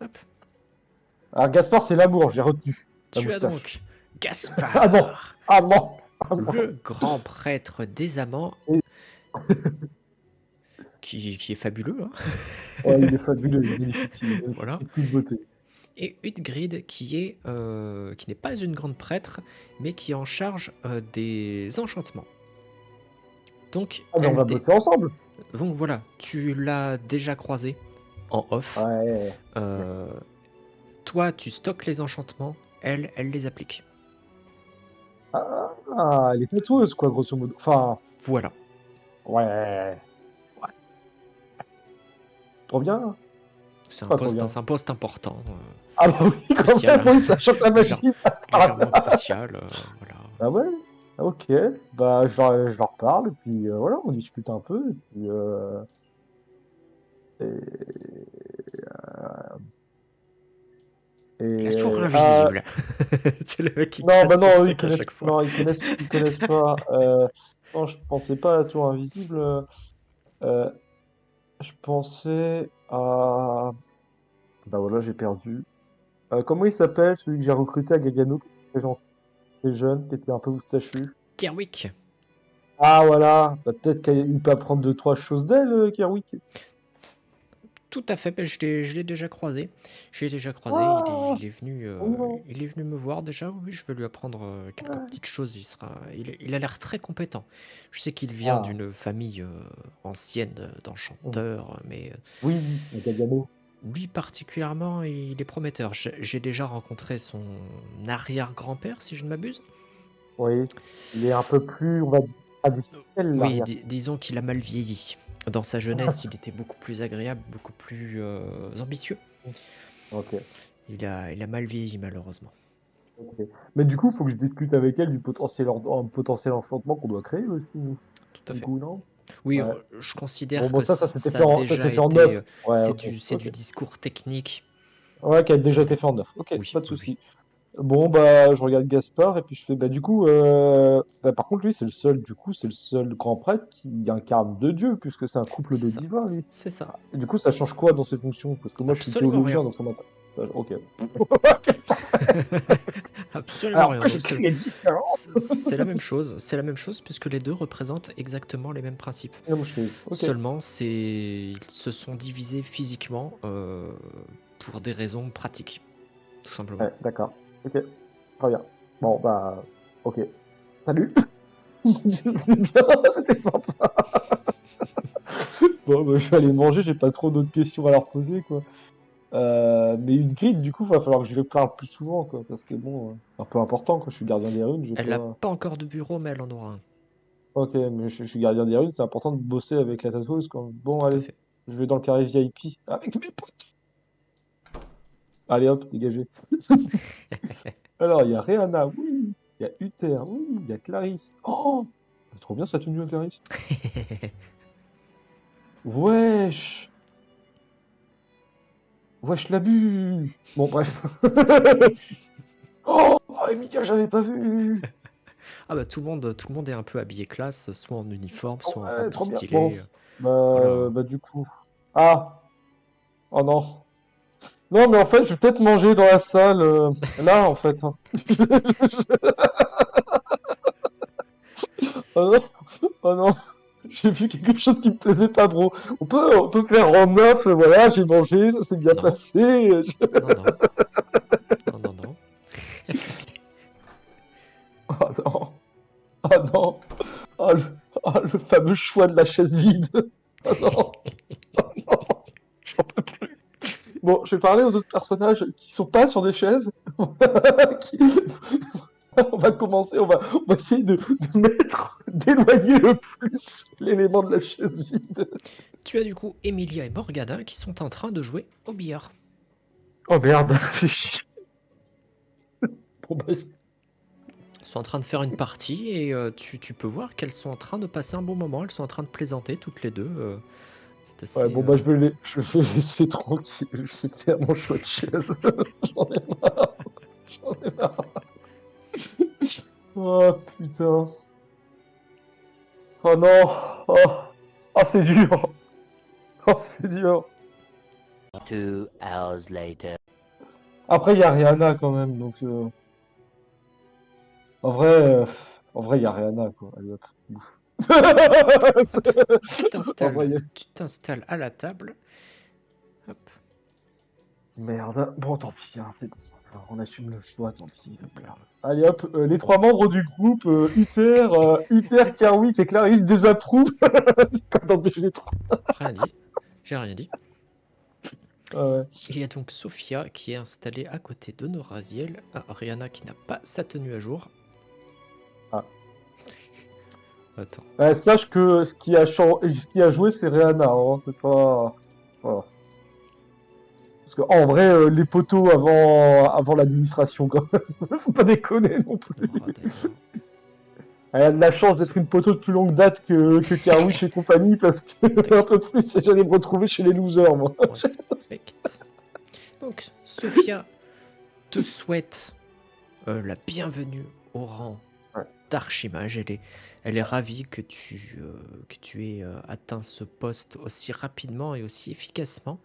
Hop. Alors, Gaspard, c'est l'amour, j'ai retenu. La Tu as moustache. donc Ah non! Gaspard, Ah non! Ah non! le grand prêtre des amants, Et- qui est fabuleux, hein. Ouais, il est fabuleux, il est magnifique, Voilà. de toute beauté. Et Utgrid qui n'est pas une grande prêtre, mais qui est en charge des enchantements. Donc, Ah, mais on va bosser ensemble! donc voilà, tu l'as déjà croisé en off. Ouais. Euh, Toi, tu stockes les enchantements, elle les applique. Ah, elle est tatoueuse, quoi, grosso modo. Enfin, Voilà. ouais. Ouais. Trop bien. Pas trop bien. C'est un poste important, Ah bah oui, quand crucial, même, hein. oui, sachant que la Légère- magie passe par légèrement là. crucial, voilà. Ah ouais? Ah, ok. Bah, je leur parle, et puis voilà, on discute un peu, et puis... La tour ah, invisible. C'est le mec qui non, bah casse ses non, trucs à chaque fois. non, ils connaissent pas. Non, je pensais pas à la tour invisible. Euh, je pensais à... Bah voilà, j'ai perdu. Comment il s'appelle, celui que j'ai recruté à Gagano, qui était gentil, qui était jeune, qui était un peu moustachu? Kerwick. Ah voilà, bah, peut-être qu'il peut apprendre deux, trois choses d'elle, Kerwick. Tout à fait, ben, je l'ai déjà croisé. Je l'ai déjà croisé, Ah, on y va. il est venu me voir déjà. Oui, je vais lui apprendre quelques Ouais. petites choses. Il a l'air très compétent. Je sais qu'il vient Ah, d'une famille ancienne hum. d'enchanteurs, mais Oui, à Gagano. lui particulièrement, il est prometteur. J'ai déjà rencontré son arrière-grand-père, si je ne m'abuse. Oui, il est un peu plus, on va dire, traditionnel, Oui, l'arrière. disons qu'il a mal vieilli. Dans sa jeunesse, il était beaucoup plus agréable, beaucoup plus ambitieux. Ok, Il a mal vieilli, malheureusement. ok. Mais du coup, il faut que je discute avec elle du un potentiel enchantement qu'on doit créer aussi, nous. Tout à Du fait. coup, non? Oui, Ouais. je Bon, considère bon, que ça s'était ça a fait ça déjà s'est fait en été. neuf. Ouais, ok, C'est ok. du discours technique. Ouais, qui a déjà été fait en neuf. Ok, Oui, pas de oui, oui. souci. Bon, bah, je regarde Gaspard et puis je fais, bah, du coup, bah, par contre, lui, c'est le seul grand prêtre qui incarne deux dieux, puisque c'est un couple C'est de ça. divins, lui. C'est ça. Et du coup, ça change quoi dans ses fonctions? Parce que moi, je suis Absolument rien. théologien, donc ça m'intéresse. Ok. Absolument Alors, rien. moi, Donc j'écris les différences. c'est la même chose. C'est la même chose puisque les deux représentent exactement les mêmes principes. Même chose. Ok. Seulement, ils se sont divisés physiquement pour des raisons pratiques, tout simplement. Ouais, d'accord. Ok. Très bien. Bon, bah, ok. Salut. C'était bien, c'était sympa. Bon, bah, je vais aller manger, j'ai pas trop d'autres questions à leur poser, quoi. Mais une grille, du coup, va falloir que je les parle plus souvent, quoi, parce que bon, c'est un peu important, quoi. Je suis gardien des runes, j'ai Elle n'a pas. pas encore de bureau, mais elle en aura un. Ok, mais je suis gardien des runes, c'est important de bosser avec la tatoueuse, quoi. Bon, Tout à allez, fait. je vais dans le carré VIP avec mes potes. Allez hop, dégagez. Alors, il y a Rihanna, oui. Il y a Uther, oui. Il y a Clarisse. Oh, c'est trop bien sa tenue, Clarisse. Wesh, wesh l'abus. Bon, bref. Oh, Emilia, j'avais pas vu. Ah bah tout le monde est un peu habillé classe, soit en uniforme, soit en Ouais, robe trop bien. Bon, stylée. bah, Voilà. bah du coup. Ah, oh non. Non, mais en fait, je vais peut-être manger dans la salle, là, en fait, hein. Oh non, oh non. J'ai vu quelque chose qui me plaisait pas, bro. On peut faire en neuf, voilà, j'ai mangé, ça s'est bien Non, passé. non, non, non, non, non. Oh non, oh non, oh le fameux choix de la chaise vide. Oh non, oh non, j'en peux plus. Bon, je vais parler aux autres personnages qui sont pas sur des chaises. Qui- On va commencer, on va essayer d'éloigner le plus l'élément de la chaise vide. Tu as du coup Emilia et Morgana qui sont en train de jouer au billard. Oh merde, c'est chiant. Bon, bah, Elles sont en train de faire une partie et tu peux voir qu'elles sont en train de passer un bon moment. Elles sont en train de plaisanter toutes les deux. C'est ouais, assez. bon, bah, je vais laisser tranquille. Je vais faire mon choix de chaise. J'en ai marre. J'en ai marre. Oh putain. Oh non. Oh, oh c'est dur. Oh, c'est dur. 2 hours later. Après, il y a Rihanna quand même, donc en vrai, il y a Rihanna quoi. Allez hop. Bouffe. Tu En vrai, t'installes à la table. Hop, merde. Bon, tant pis, hein, c'est bon. Alors, on assume le choix, tant pis. hop là. Allez hop, les trois membres du groupe, Uther, Kerwick et Clarisse désapprouvent. Comme dans BG3. Rien dit. J'ai rien dit. Ah ouais. Il y a donc Sophia qui est installée à côté de Noraziel. Ah, Rihanna qui n'a pas sa tenue à jour. Ah. Attends. Sache que ce qui a joué, c'est Rihanna, hein, c'est pas. Voilà. Parce que en vrai, les poteaux avant l'administration, quand même. Faut pas déconner non plus. D'ailleurs. Elle a de la chance d'être une poteau de plus longue date que Kerwish et compagnie, parce que un peu plus, j'allais me retrouver chez les losers, moi. Respect. Donc, Sophia te souhaite la bienvenue au rang Ouais. d'archimage. Elle est ravie que tu aies atteint ce poste aussi rapidement et aussi efficacement.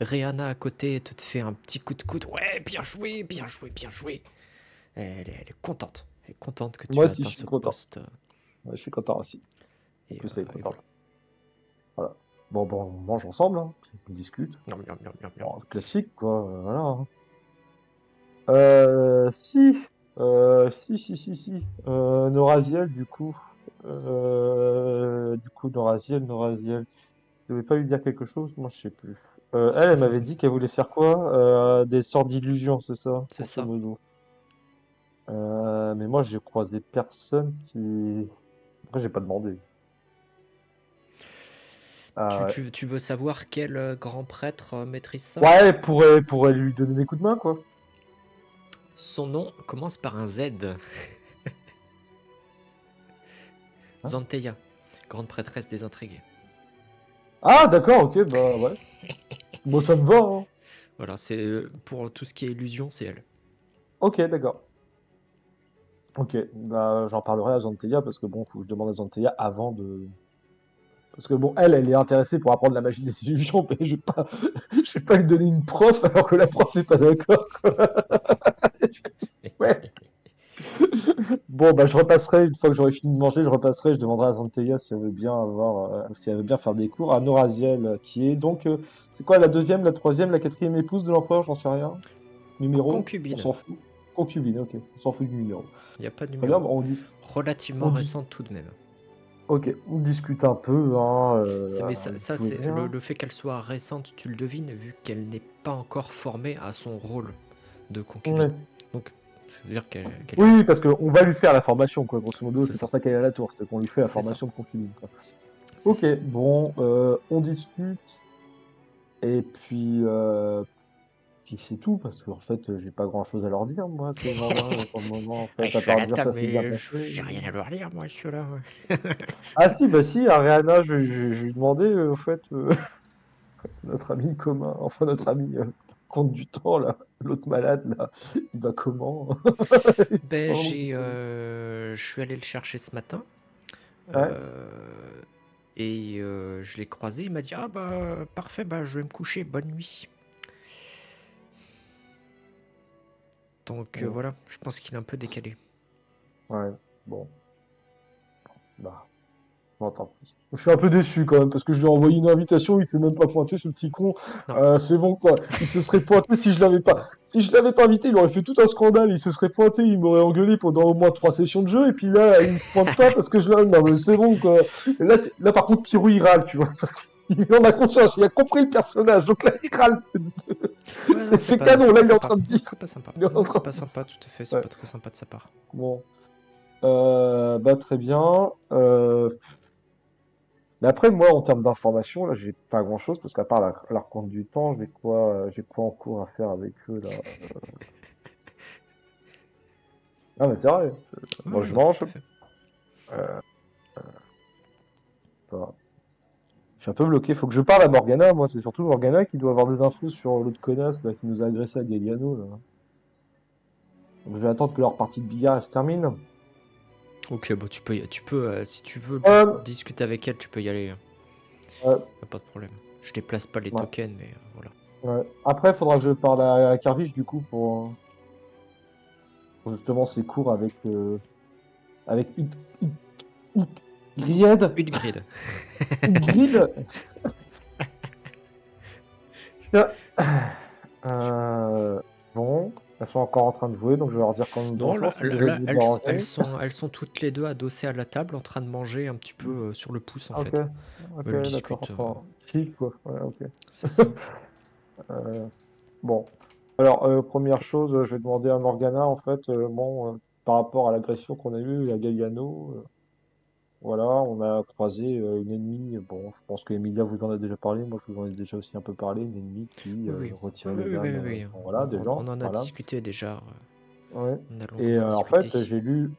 Rihanna à côté te fait un petit coup de coude. Ouais, bien joué, bien joué, bien joué. Elle est contente. Elle est contente que tu Moi aies aussi, atteint je suis ce content. poste. Ouais, je suis content aussi. En Et, plus, elle est et contente. Voilà. Bon, on mange ensemble, hein. On discute. voilà. Miam, miam, miam, miam. Bon, classique, quoi. Voilà. Hein. Si. Noraziel, du coup. Noraziel. Je devais pas lui dire quelque chose? Moi, je sais plus. Elle m'avait dit qu'elle voulait faire quoi? Des sortes d'illusions, c'est ça? C'est Grosso ça. modo. Mais moi, j'ai croisé personne qui. Après, j'ai pas demandé. Ah ouais. Tu veux savoir quel grand prêtre maîtrise ça? Ouais, elle pourrait lui donner des coups de main, quoi. Son nom commence par un Z. Hein. Zanteia, grande prêtresse des intrigues. Ah, d'accord, ok, bah ouais. Bon, ça me va, hein. Voilà, c'est pour tout ce qui est illusion, c'est elle. Ok, d'accord. Ok, bah j'en parlerai à Zanteia parce que bon, faut que je demande à Zanteia avant de. Parce que bon, elle est intéressée pour apprendre la magie des illusions, mais je vais pas lui donner une prof alors que la prof n'est pas d'accord. Ouais. Bon, bah je repasserai une fois que j'aurai fini de manger, je demanderai à Zanteia si elle veut bien si elle veut bien faire des cours à Noraziel, qui est donc, c'est quoi la deuxième, la troisième, la quatrième épouse de l'empereur, j'en sais rien. Numéro, on Concubine, s'en fout. Concubine, ok, on s'en fout du numéro. il n'y a pas de Très bien, numéro. bah, Relativement on dit, récente tout de même. ok, on discute un peu, hein, Mais ça tout est c'est bien. le fait qu'elle soit récente, tu le devines, vu qu'elle n'est pas encore formée à son rôle de concubine. Ouais. Donc, ça veut dire qu'elle est Oui, récente. parce qu'on va lui faire la formation, quoi, grosso modo, C'est c'est ça. pour ça qu'elle est à la tour, c'est qu'on lui fait la C'est ça. formation de concubine, quoi. C'est Ok, ça. bon, on discute, et puis c'est tout, parce qu'en fait, j'ai pas grand-chose à leur dire, moi, à ces gens-là, pour le moment, en Ah, fait, je à suis à part la dire ça table, s'est bien mais passé. j'ai rien à leur dire, moi, je suis là. Ah si, bah si, à Rihanna, je lui demandais, au fait, notre ami commun, enfin notre ami compte du temps, là, l'autre malade, là, il va comment? C'est Ben, pas vraiment- je suis allé le chercher ce matin. Ouais, euh, et je l'ai croisé. Il m'a dit: ah bah parfait, bah je vais me coucher, bonne nuit. Donc bon, voilà, je pense qu'il est un peu décalé. ouais, bon, bah. Bon, tant pis. Je suis un peu déçu quand même parce que je lui ai envoyé une invitation, il s'est même pas pointé ce petit con. Non, C'est bon quoi. Il se serait pointé non. si je l'avais pas invité, il aurait fait tout un scandale. Il se serait pointé, il m'aurait engueulé pendant au moins 3 sessions de jeu et puis là il se pointe pas parce que je l'ai. Non mais c'est bon quoi. Et là par contre Pirou il râle, tu vois, parce qu'il en a conscience, il a compris le personnage, donc là il râle. Ouais, non, C'est canon, c'est là pas il est en sympa. train de Non, dire. c'est pas sympa. Il est en Non, c'est train pas de dire sympa, ça. tout à fait, c'est Ouais. pas très sympa de sa part. Bon, bah très bien. Mais après, moi, en termes d'information, là, j'ai pas grand-chose, parce qu'à part la rencontre du temps, j'ai quoi en cours à faire avec eux, là? Ah, mais c'est vrai. Moi, Ouais, je non, mange. tout à fait. Euh, voilà. Je suis un peu bloqué. Faut que je parle à Morgana, moi. C'est surtout Morgana qui doit avoir des infos sur l'autre connasse, là, qui nous a agressé à Galliano, là. Donc, je vais attendre que leur partie de billard, elle se termine. Ok, bon, tu peux si tu veux Euh, discuter avec elle, tu peux y aller. euh, Y a pas de problème. Je déplace pas les ouais. tokens, mais voilà. Ouais. Après, il faudra que je parle à Carviche du coup pour justement ses cours avec Gried. Une grid. Grid. Euh, bon, elles sont encore en train de jouer, donc je vais leur dire quand même Non, bonjour. Je suis désolé de vous déranger. elles sont toutes les deux adossées à la table en train de manger un petit peu sur le pouce en Ok, fait. ok, Elles d'accord. discutent, Enfin, chic quoi. Ouais, ok. c'est ça. Euh, bon, alors première chose, je vais demander à Morgana en fait, par rapport à l'agression qu'on a eue à Galliano, voilà, on a croisé une ennemie. Bon, je pense que Emilia vous en a déjà parlé, moi je vous en ai déjà aussi un peu parlé, une ennemie qui Oui, oui. Oui, retirait oui, les oui, oui, âmes, oui. bon, voilà, des gens, On en a voilà. discuté déjà. Ouais. On a Et longuement en discuté. fait, j'ai lu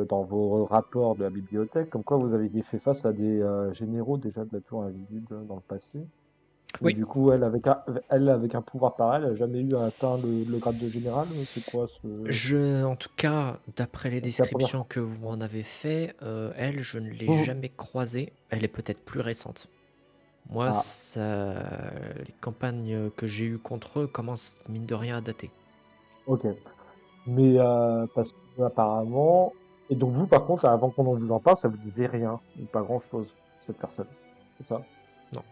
dans vos rapports de la bibliothèque comme quoi vous aviez fait face à des généraux déjà de la Tour Invisible dans le passé. Mais Oui, du coup, elle avec un pouvoir pareil, elle n'a jamais eu à atteindre le grade de général. C'est quoi ce... en tout cas, d'après les C'est la première descriptions fois. que vous m'en avez fait, elle, je ne l'ai Vous- jamais croisée. Elle est peut-être plus récente. Moi, Ah, les campagnes que j'ai eues contre eux commencent mine de rien à dater. ok. Mais parce que apparemment... Et donc vous, par contre, avant qu'on en vous en parle, ça vous disait rien, ou pas grand-chose, cette personne. C'est ça? Non.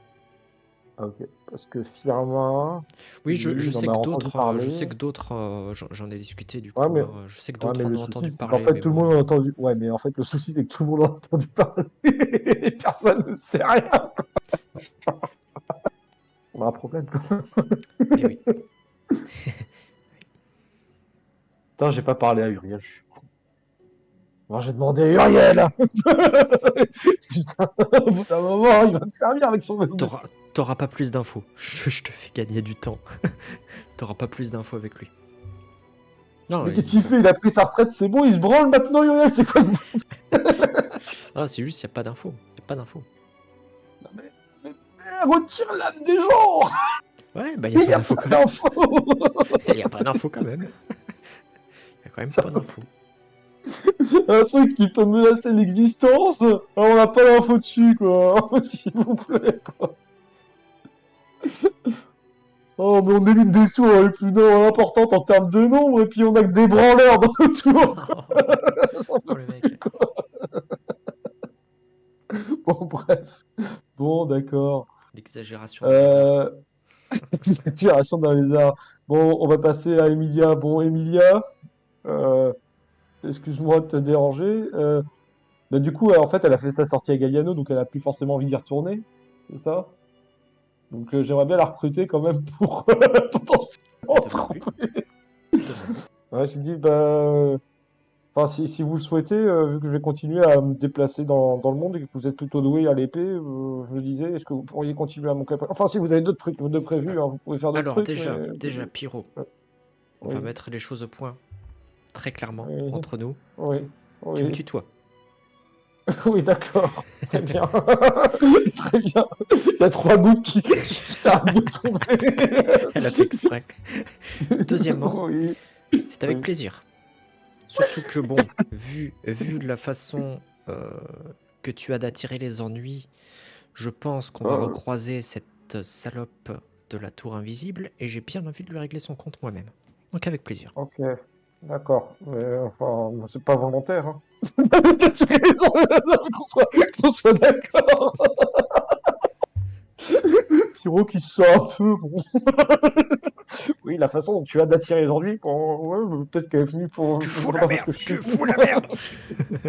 Ah, ok. Parce que Firmin, Oui, lui, il en a entendu je parler. sais que d'autres, j'en ai discuté du Ouais, coup, mais, hein. Je sais que ouais, mais d'autres en le ont souci, entendu c'est qu'en parler, fait, mais tout le moi, monde a entendu. Ouais, mais en fait, le souci, c'est que tout le monde a entendu parler. Et personne ne sait rien. On a un problème, quoi. eh oui. Putain, j'ai pas parlé à Uriel. Moi, j'ai demandé à Uriel. Putain, au bout d'un moment, il va me servir avec son vélo. T'auras pas plus d'infos. Je te fais gagner du temps. T'auras pas plus d'infos avec lui. Non, Mais qu'est-ce qu'il fait? Il a pris sa retraite, c'est bon, il se branle maintenant, Uriel. C'est quoi ce... ah, c'est juste, il n'y a pas d'infos. Y a pas d'infos. Non, mais retire l'âme des gens. Ouais, bah, il Il n'y a n'y pas a d'infos pas quand même. d'infos. Il n'y a pas d'infos quand même. Il y a quand même pas d'infos. Un truc qui peut menacer l'existence. Alors, on n'a pas d'infos dessus, quoi. S'il vous plaît, quoi. Oh, mais on est l'une des tours les plus importantes en termes de nombre, et puis on a que des branleurs dans le tour. J'en Oh peux le plus, mec. quoi. Bon, bref. Bon, d'accord. L'exagération d'un lézard. Euh... Génération d'un lézard. Bon, on va passer à Emilia. Bon, Emilia, euh, excuse-moi de te déranger. Bah, du coup, en fait, elle a fait sa sortie à Galliano, donc elle a plus forcément envie d'y retourner. C'est ça? Donc, j'aimerais bien la recruter quand même pour potentiellement Demande-lui. trouver. Demande-lui. Ouais, j'ai dit, enfin, si vous le souhaitez, vu que je vais continuer à me déplacer dans le monde et que vous êtes plutôt doué à l'épée, je me disais, est-ce que vous pourriez continuer à m'occuper? Enfin, si vous avez d'autres trucs de prévus, hein, vous pouvez faire d'autres Alors trucs, mais... déjà, Pyro, Ouais, on va oui, mettre les choses au point très clairement oui, entre nous. oui, Tu me oui, tutoies. oui, d'accord, très bien, très bien. Il y a 3 gouttes qui s'arrêtent de tomber. Elle a fait exprès. Deuxièmement, Oui, c'est avec oui. plaisir. Surtout que bon, vu la façon que tu as d'attirer les ennuis, je pense qu'on va Euh, recroiser cette salope de la tour invisible et j'ai bien envie de lui régler son compte moi-même. Donc avec plaisir. ok, d'accord. Mais enfin, c'est pas volontaire, hein. C'est raison, qu'on soit d'accord. Pyro qui se sent un peu, bon. Oui, la façon dont tu as d'attirer les ennuis, bon, ouais, peut-être qu'elle est venue Tu fous la pas parce merde, que je suis. tu fous la merde.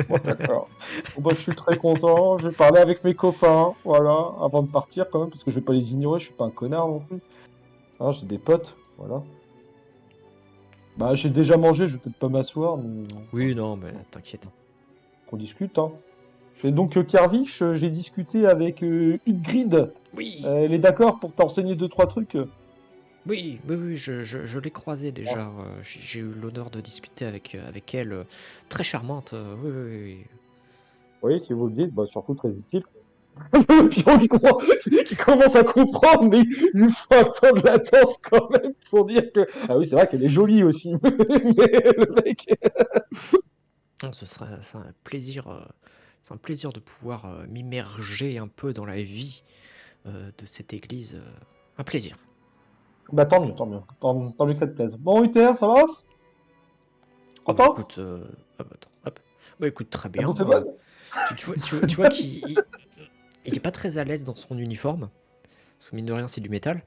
Bon, d'accord. Bon, bah, je suis très content. Je vais parler avec mes copains, voilà, avant de partir quand même, parce que je vais pas les ignorer, je suis pas un connard non plus. Hein, j'ai des potes, voilà. Bah, j'ai déjà mangé, je vais peut-être pas m'asseoir, mais Oui, non, mais t'inquiète. qu'on discute, hein. Je fais donc Kervish, j'ai discuté avec Utgrid. Oui, Elle est d'accord pour t'enseigner 2, 3 trucs. oui, je l'ai croisée Ah. déjà. J'ai eu l'honneur de discuter avec elle. Très charmante. Oui, oui, oui. Oui, si vous le dites, bah, surtout très utile. Pion qui commence à comprendre, mais il lui faut un temps de latence quand même pour dire que. Ah oui, c'est vrai qu'elle est jolie aussi. Mais le mec. Non, c'est un plaisir de pouvoir m'immerger un peu dans la vie de cette église. Un plaisir. Bah tant mieux, tant mieux. Tant mieux que ça te plaise. Bon, Uther, ça va? Oh bah Content? écoute, attends, hop. Bah écoute, très La bien. bouffe est bonne? Tu vois qu'il est pas très à l'aise dans son uniforme. Parce que mine de rien, c'est du métal.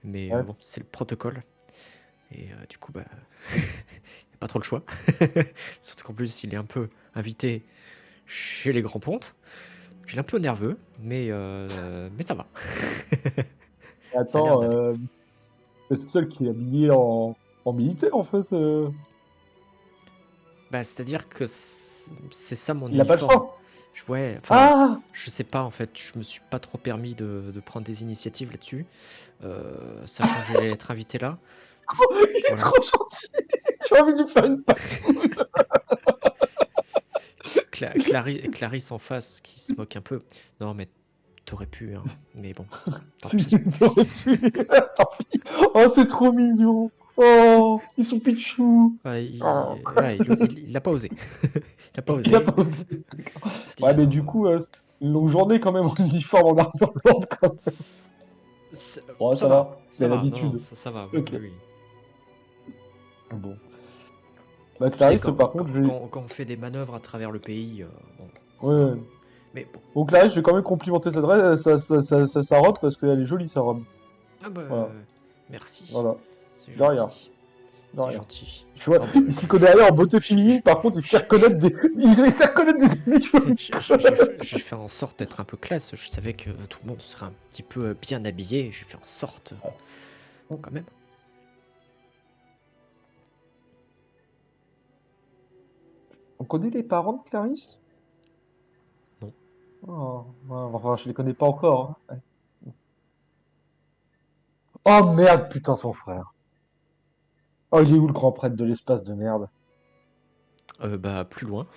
Mais Ouais. bon, c'est le protocole. Et du coup, bah, il n'y a pas trop le choix. Surtout qu'en plus, il est un peu invité chez les grands pontes. Il est un peu nerveux, mais ça va. Et Ça a l'air attends, d'aller. c'est le seul qui est habillé en militaire, en fait. Bah, c'est-à-dire que c'est ça mon Il a pas le uniforme. choix. Ouais, enfin, Ah! je sais pas en fait, je me suis pas trop permis de prendre des initiatives là-dessus, sachant que j'allais être invité là. Il est Voilà. trop gentil! J'ai envie de lui faire une patte. Clarisse en face qui se moque un peu. Non, mais t'aurais pu, hein. Mais bon, tant Si pis. j'aurais pu. Tant pis. Oh, c'est trop mignon. Oh, ils sont pichou. Ouais, Oh. il a pas osé. Il a pas Il a osé. pas osé. Il s'est dit, Ouais, mais attends, du coup, une longue journée quand même en uniforme en armure lourde, quand même. Bon, ça ça va, va. ça C'est va, non, non, l'habitude. ça va, oui, Ok. oui, oui. Bon. Bah, Tu sais, Clarisse, par contre, je vais. quand on fait des manœuvres à travers le pays, bon, Ouais. mais bon. Bon, Clarisse, je vais quand même complimenter sa robe parce qu'elle est jolie, sa robe. Ah bah, Voilà. merci, Voilà. c'est De rien. gentil, De c'est rien. gentil. Tu vois, Non, bah, il s'y connaît rien en beauté je- je- féminine, par contre, il sait reconnaître des ennemis jolies. j'ai fait en sorte d'être un peu classe. Je savais que tout le monde serait un petit peu bien habillé. J'ai fait en sorte, quand même. On connaît les parents de Clarisse? Non. Oh, ouais, enfin, je les connais pas encore, hein. Ouais. Oh merde, putain, son frère. Oh, il est où le grand prêtre de l'espace de merde? Bah, plus loin.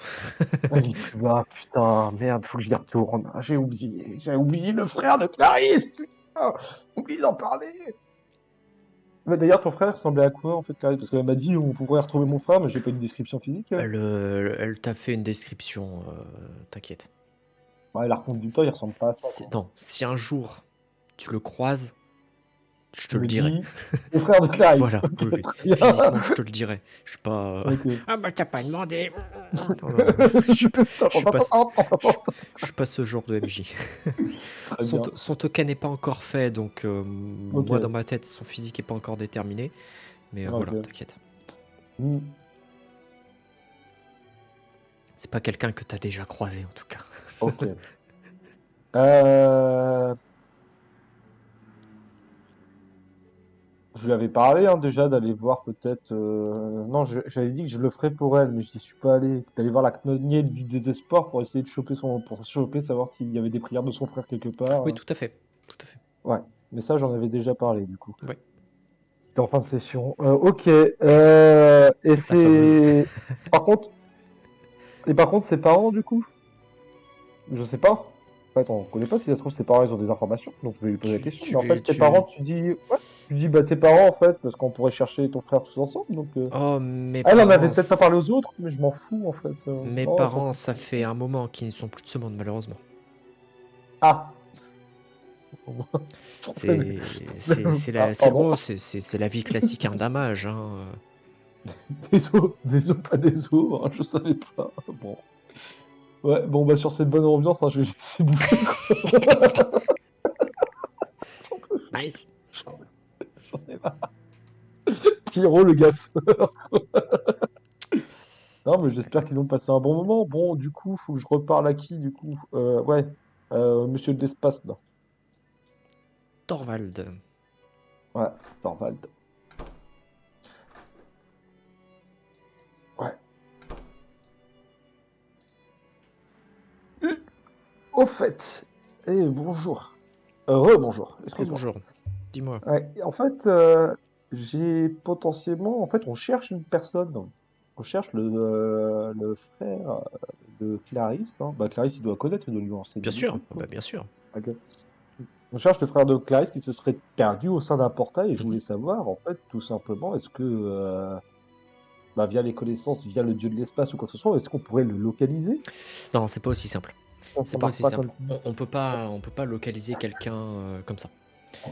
Ah, il est plus bas, putain, merde, faut que j'y retourne. Ah, j'ai oublié le frère de Clarisse, putain, oublie d'en parler. Mais d'ailleurs, ton frère ressemblait à quoi en fait, Clarisse? Parce qu'elle m'a dit on pourrait retrouver mon frère, mais j'ai pas une description physique. Elle t'a fait une description, t'inquiète. Ouais, la reconte du temps, il ressemble pas à ça, quoi. Non, si un jour tu le croises, je te Tu le me dirai. dis, le frère de Clarisse. Voilà, oui, Ok, oui. très bien. Physiquement, je te le dirai. Je suis pas. Ok. Ah bah t'as pas demandé. Non, non, non. Je suis pas, je suis pas ce genre de MJ. Très bien. Son token n'est pas encore fait, donc Ok. moi dans ma tête, son physique est pas encore déterminé. Mais voilà, Ok. t'inquiète. Hmm. C'est pas quelqu'un que t'as déjà croisé en tout cas. Ok. Euh, Je lui avais parlé hein, déjà d'aller voir peut-être. Non, j'avais dit que je le ferais pour elle, mais je n'y suis pas allé. D'aller voir la Cnonier du désespoir pour essayer de savoir s'il y avait des prières de son frère quelque Oui, part. tout à fait. Tout à fait. Ouais, mais ça j'en avais déjà parlé du coup. Ouais, C'était en fin de session. Ok. Et la fameuse. c'est. Par contre, ses parents du coup, je sais pas. En fait, on connaît pas si ça se trouve ses parents ils ont des informations, donc je vais lui poser la question. Mais en fait, tes parents, tu dis bah tes parents en fait, parce qu'on pourrait chercher ton frère tous ensemble. Donc, Oh, elle en avait peut-être pas parlé aux autres, mais je m'en fous en fait. mes Non, elle s'en parents, fout. ça fait un moment qu'ils ne sont plus de ce monde, malheureusement. Ah. Ah, pardon. C'est la vie classique d'un mage, hein. Des os, pas des os, hein, je savais pas. Bon. Ouais, bon bah sur cette bonne ambiance, hein, je vais laisser bouffer. Nice. J'en ai marre. Pierrot le gaffeur. Non, mais j'espère qu'ils ont passé un bon moment. Bon, du coup, faut que je reparle à qui, du coup? Ouais, monsieur de l'espace, là. Torvald. Ouais, Thorvald. Ouais. Au fait, bonjour. Rebonjour, excuse-moi. Bonjour. Dis-moi. Ouais, en fait, j'ai potentiellement... En fait, on cherche une personne. On cherche le frère de Clarisse, hein. Bah, Clarisse, il doit connaître, il doit lui Bien enseigner des sûr. trucs, Ah quoi. bah, bien sûr. Ok. On cherche le frère de Clarisse qui se serait perdu au sein d'un portail et je Mhm. voulais savoir, en fait, tout simplement, est-ce que, bah, via les connaissances, via le dieu de l'espace ou quoi que ce soit, est-ce qu'on pourrait le localiser? Non, c'est pas aussi simple. Ça C'est pas marche aussi pas simple. comme... On peut pas localiser quelqu'un comme ça.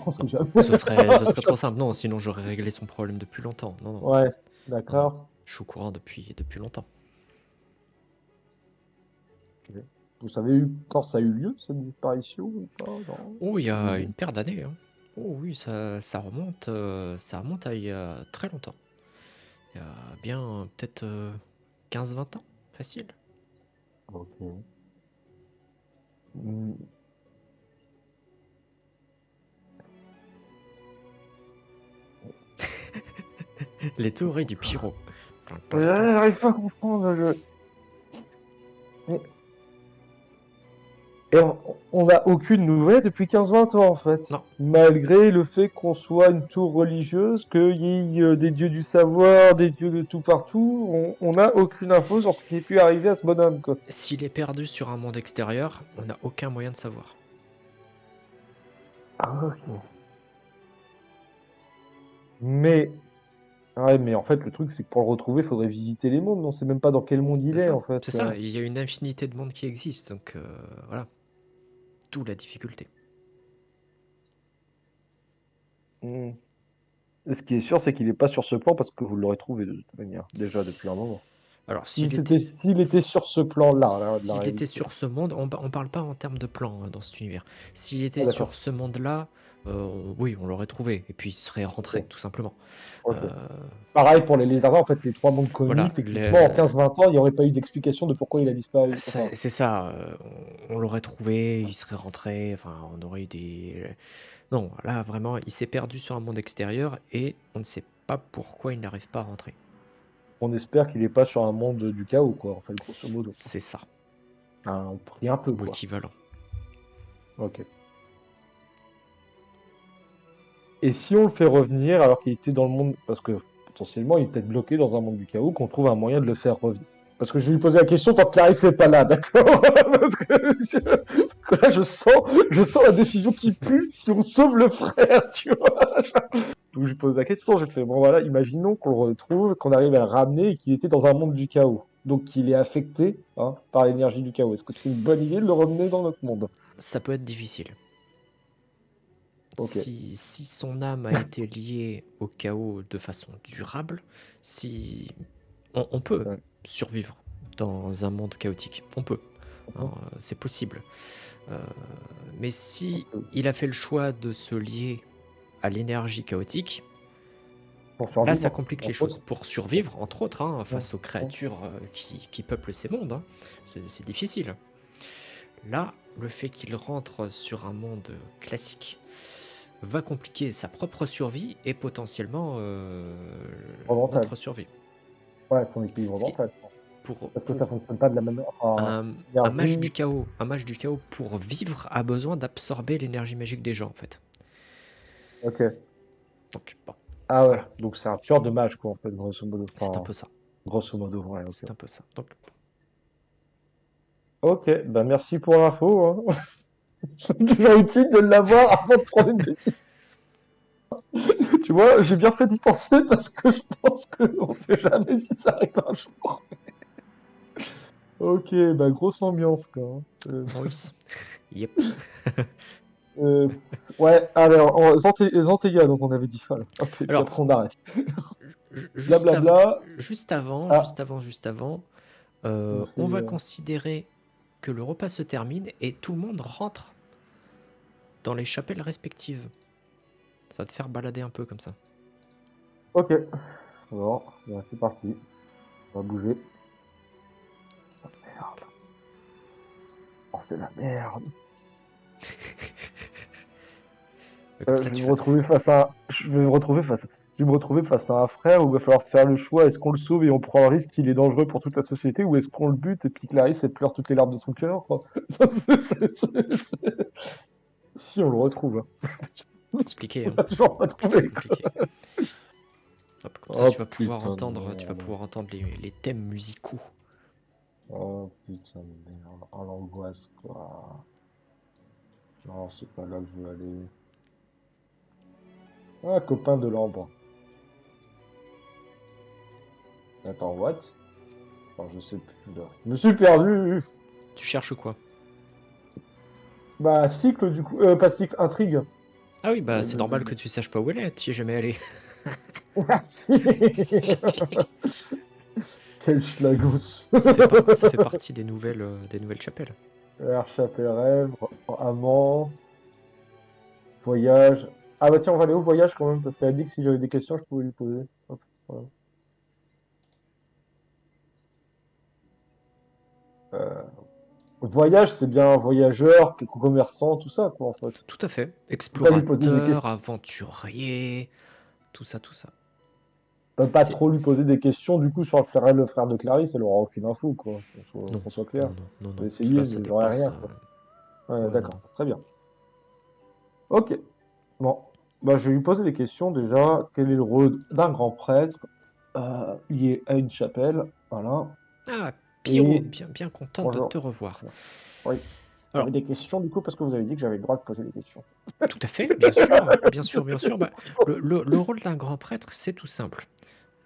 On sait Non, jamais. ce serait trop simple. Non, sinon j'aurais réglé son problème depuis longtemps. Non, non, Ouais, non, non. d'accord. Je suis au courant depuis longtemps. Ok. Vous savez quand ça a eu lieu, cette disparition ou pas? Non. Oh, il y Aucune a idée. une paire d'années, hein. Oh oui, ça remonte à il y a très longtemps. Il y a bien peut-être 15-20 ans, facile. Ok. Hmm. Les théories du pyro. J'arrive pas à comprendre. Et on n'a aucune nouvelle depuis 15-20 ans, en fait. Non, Malgré le fait qu'on soit une tour religieuse, qu'il y ait des dieux du savoir, des dieux de tout partout, on n'a aucune info sur ce qui est pu arriver à ce bonhomme, quoi. s'il est perdu sur un monde extérieur, on n'a aucun moyen de savoir. Ah, ok. Mais, ouais, mais en fait, le truc, c'est que pour le retrouver, il faudrait visiter les mondes. On sait même pas dans quel monde il C'est est, ça, en fait. c'est ça. Il y a une infinité de mondes qui existent, donc voilà, d'où la difficulté. Hmm. Et ce qui est sûr, c'est qu'il n'est pas sur ce plan parce que vous l'aurez trouvé de toute manière, déjà depuis un moment. Alors, S'il était sur ce plan-là, là, de la s'il était réalité. sur ce monde, on parle pas en termes de plan hein, dans cet univers. S'il Ah, était sur d'accord. ce monde-là, oui, on l'aurait trouvé, et puis il serait rentré, Ok. tout simplement. Ok. Euh, Pareil pour les lézards, en fait, les trois mondes connus, voilà, techniquement, en 15-20 ans, il n'y aurait pas eu d'explication de pourquoi il a disparu. Enfin, c'est ça. On l'aurait trouvé, il serait rentré, enfin, on aurait eu des. Non, là, vraiment, il s'est perdu sur un monde extérieur et on ne sait pas pourquoi il n'arrive pas à rentrer. on espère qu'il n'est pas sur un monde du chaos, quoi, en fait, grosso modo. C'est ça, On prie un peu, ou quoi. équivalent. Ok. Et si on le fait revenir alors qu'il était dans le monde, parce que potentiellement il est peut-être bloqué dans un monde du chaos, qu'on trouve un moyen de le faire revenir. Parce que je vais lui poser la question tant que Clarisse n'est pas là, d'accord? Parce que là, je sens la décision qui pue si on sauve le frère, tu vois. Donc je lui pose la question, je fais, bon voilà, imaginons qu'on le retrouve, qu'on arrive à le ramener et qu'il était dans un monde du chaos. Donc qu'il est affecté hein, par l'énergie du chaos. Est-ce que c'est une bonne idée de le ramener dans notre monde? Ça peut être difficile. Ok. Si son âme a été liée au chaos de façon durable, si on peut Ouais. survivre dans un monde chaotique, on peut, hein, Mhm. c'est possible. Euh, mais si Ok. il a fait le choix de se lier à l'énergie chaotique, Pour là ça survivre, complique les entre choses. autres. Pour survivre, entre autres, hein, Mhm. face aux créatures qui peuplent ces mondes, hein, c'est difficile. Là, le fait qu'il rentre sur un monde classique va compliquer sa propre survie et potentiellement Mental. notre survie. Ouais, son équilibre Ce qui, mental. pour, Parce que ça pour fonctionne pas de la même manière. Enfin, un mage l'énergie. du chaos, pour vivre a besoin d'absorber l'énergie magique des gens en fait. Ok. Donc bon, Ah ouais. voilà, Donc c'est un tueur de mage, quoi, en fait, grosso modo. c'est un Enfin, peu ça, grosso modo, ouais, ok. c'est un peu ça. Donc Ok, bah merci pour l'info, hein. C'est toujours utile de l'avoir avant de prendre une décision. Tu vois, j'ai bien fait d'y penser parce que je pense qu'on sait jamais si ça arrive un jour. Ok, bah grosse ambiance, quoi, hein. oui, yep. Euh, ouais, alors, Zantega, donc on avait dit, voilà. Hop, et puis Alors après on arrête. juste avant, Blablabla. juste avant, Ah, juste avant, tu me fais. on va considérer que le repas se termine et tout le monde rentre dans les chapelles respectives. Ça va te faire balader un peu comme ça. Ok. Bon, bah, c'est parti. On va bouger. Merde. Oh, c'est la merde. Comme ça, Je vais tu me vas. retrouver face à, je vais me retrouver face, je vais me retrouver face à un frère où il va falloir faire le choix. Est-ce qu'on le sauve et on prend le risque qu'il est dangereux pour toute la société ou est-ce qu'on le bute et puis Clarisse elle pleure toutes les larmes de son cœur, quoi. Ça, Si on le retrouve, hein. Compliqué, On hein. l'a toujours pas trouvé. Compliqué. Hop, comme ça, Oh putain de tu vas merde. pouvoir entendre les thèmes musicaux. Oh putain de merde. Oh l'angoisse, quoi. Non, c'est pas là que je veux aller. Ah, copain de l'ambre. Attends, what? Enfin, je sais plus. Là. Je me suis perdu. Tu cherches quoi? Bah, cycle du coup. Pas cycle, intrigue. Ah oui, bah c'est normal que tu saches pas où elle est, tu y es jamais allé. Merci. Quel schlagos. Ça fait partie des nouvelles chapelles. Chapelle rêve, amant, voyage. Ah bah tiens, on va aller au voyage quand même, parce qu'elle a dit que si j'avais des questions, je pouvais lui poser. Hop, voilà. Euh, Voyage, c'est bien voyageur, commerçant, tout ça, quoi, en fait. Tout à fait. Faut pas lui poser des Explorateur, questions. aventurier, tout ça, tout ça. On peut pas C'est... trop lui poser des questions, du coup, sur le frère de Clarisse, elle aura aucune info, quoi. Non, Qu'on soit clair. non, J'ai Là, essayé, ça mais j'aurais dépasse. rien, quoi. Ouais, Ouais, d'accord, très bien. Ok, bon. Bah, je vais lui poser des questions déjà. Quel est le rôle d'un grand prêtre lié à une chapelle? Voilà. Ah, Pierrot, Et bien content de bonjour. te revoir. Oui. Vous avez Alors, des questions, du coup, parce que vous avez dit que j'avais le droit de poser des questions. tout à fait, bien sûr, bien sûr, bien sûr. Bah, le rôle d'un grand prêtre, c'est tout simple.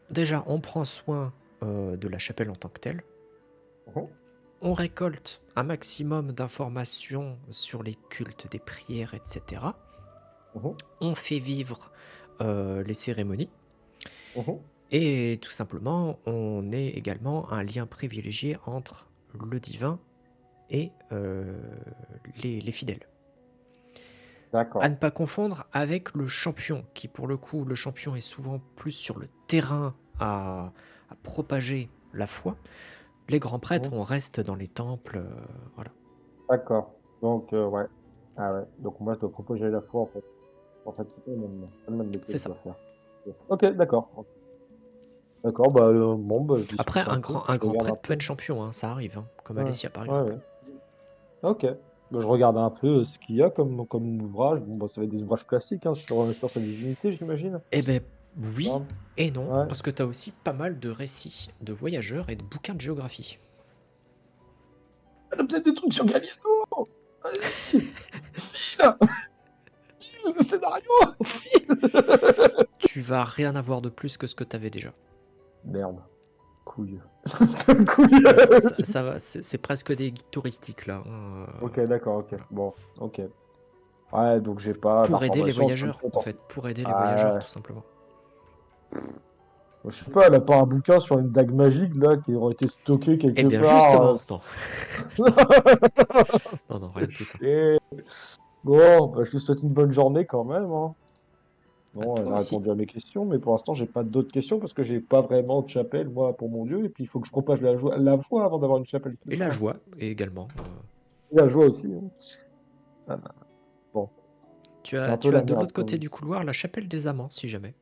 Déjà, on prend soin de la chapelle en tant que telle. Mhm, On récolte un maximum d'informations sur les cultes des prières, etc. mhm, On fait vivre les cérémonies. mhm. Et tout simplement, on est également un lien privilégié entre le divin et les fidèles. À ne D'accord. pas confondre avec le champion, qui pour le coup, le champion est souvent plus sur le terrain à propager la foi. Les grands prêtres, Mhm. on reste dans les temples, voilà. D'accord. Donc, ouais. Ah ouais. Donc, moi, je dois proposer la foi, en fait. En fait, c'est pas le même métier C'est que je ça. dois faire. Ok, d'accord. D'accord, bah, bon, bah, je Après, discute un peu, un je grand regarde un prêtre peut peu. être champion, hein, ça arrive, hein, comme Ouais, Alessia par ouais, exemple. ouais. Ok. Bah, je regarde un peu ce qu'il y a comme ouvrage. Bon, bah, ça va être des ouvrages classiques hein, sur sa divinité, j'imagine. Eh ben oui Hein. et non, Ouais. parce que t'as aussi pas mal de récits de voyageurs et de bouquins de géographie. Elle a peut-être des trucs sur Galliano! Vas-y! File! File le scénario! Tu vas rien avoir de plus que ce que t'avais déjà. Merde. Couille. Couille! Bah, ça va, c'est presque des guides touristiques là, hein, Ok, d'accord, ok. voilà. Bon, ok. Ouais, donc j'ai pas Pour aider les d'informations sur le voyageurs, en fait, potentiel. pour aider les Ah, voyageurs ouais. tout simplement. Je sais pas, elle a pas un bouquin sur une dague magique là qui aurait été stocké Eh quelque bien part. justement, non, non, rien de tout ça. Et bon, bah, je te souhaite une bonne journée quand même, hein. Bah, Bon, toi elle a aussi. répondu à mes questions, mais pour l'instant, j'ai pas d'autres questions parce que j'ai pas vraiment de chapelle, moi, pour mon Dieu. Et puis, il faut que je propage la foi avant d'avoir une chapelle, c'est Et ça, la hein. joie également. Et la joie aussi, hein. Ah, bah, bon, c'est un peu Tu as la de merde l'autre quand côté même. du couloir la chapelle des amants, si jamais.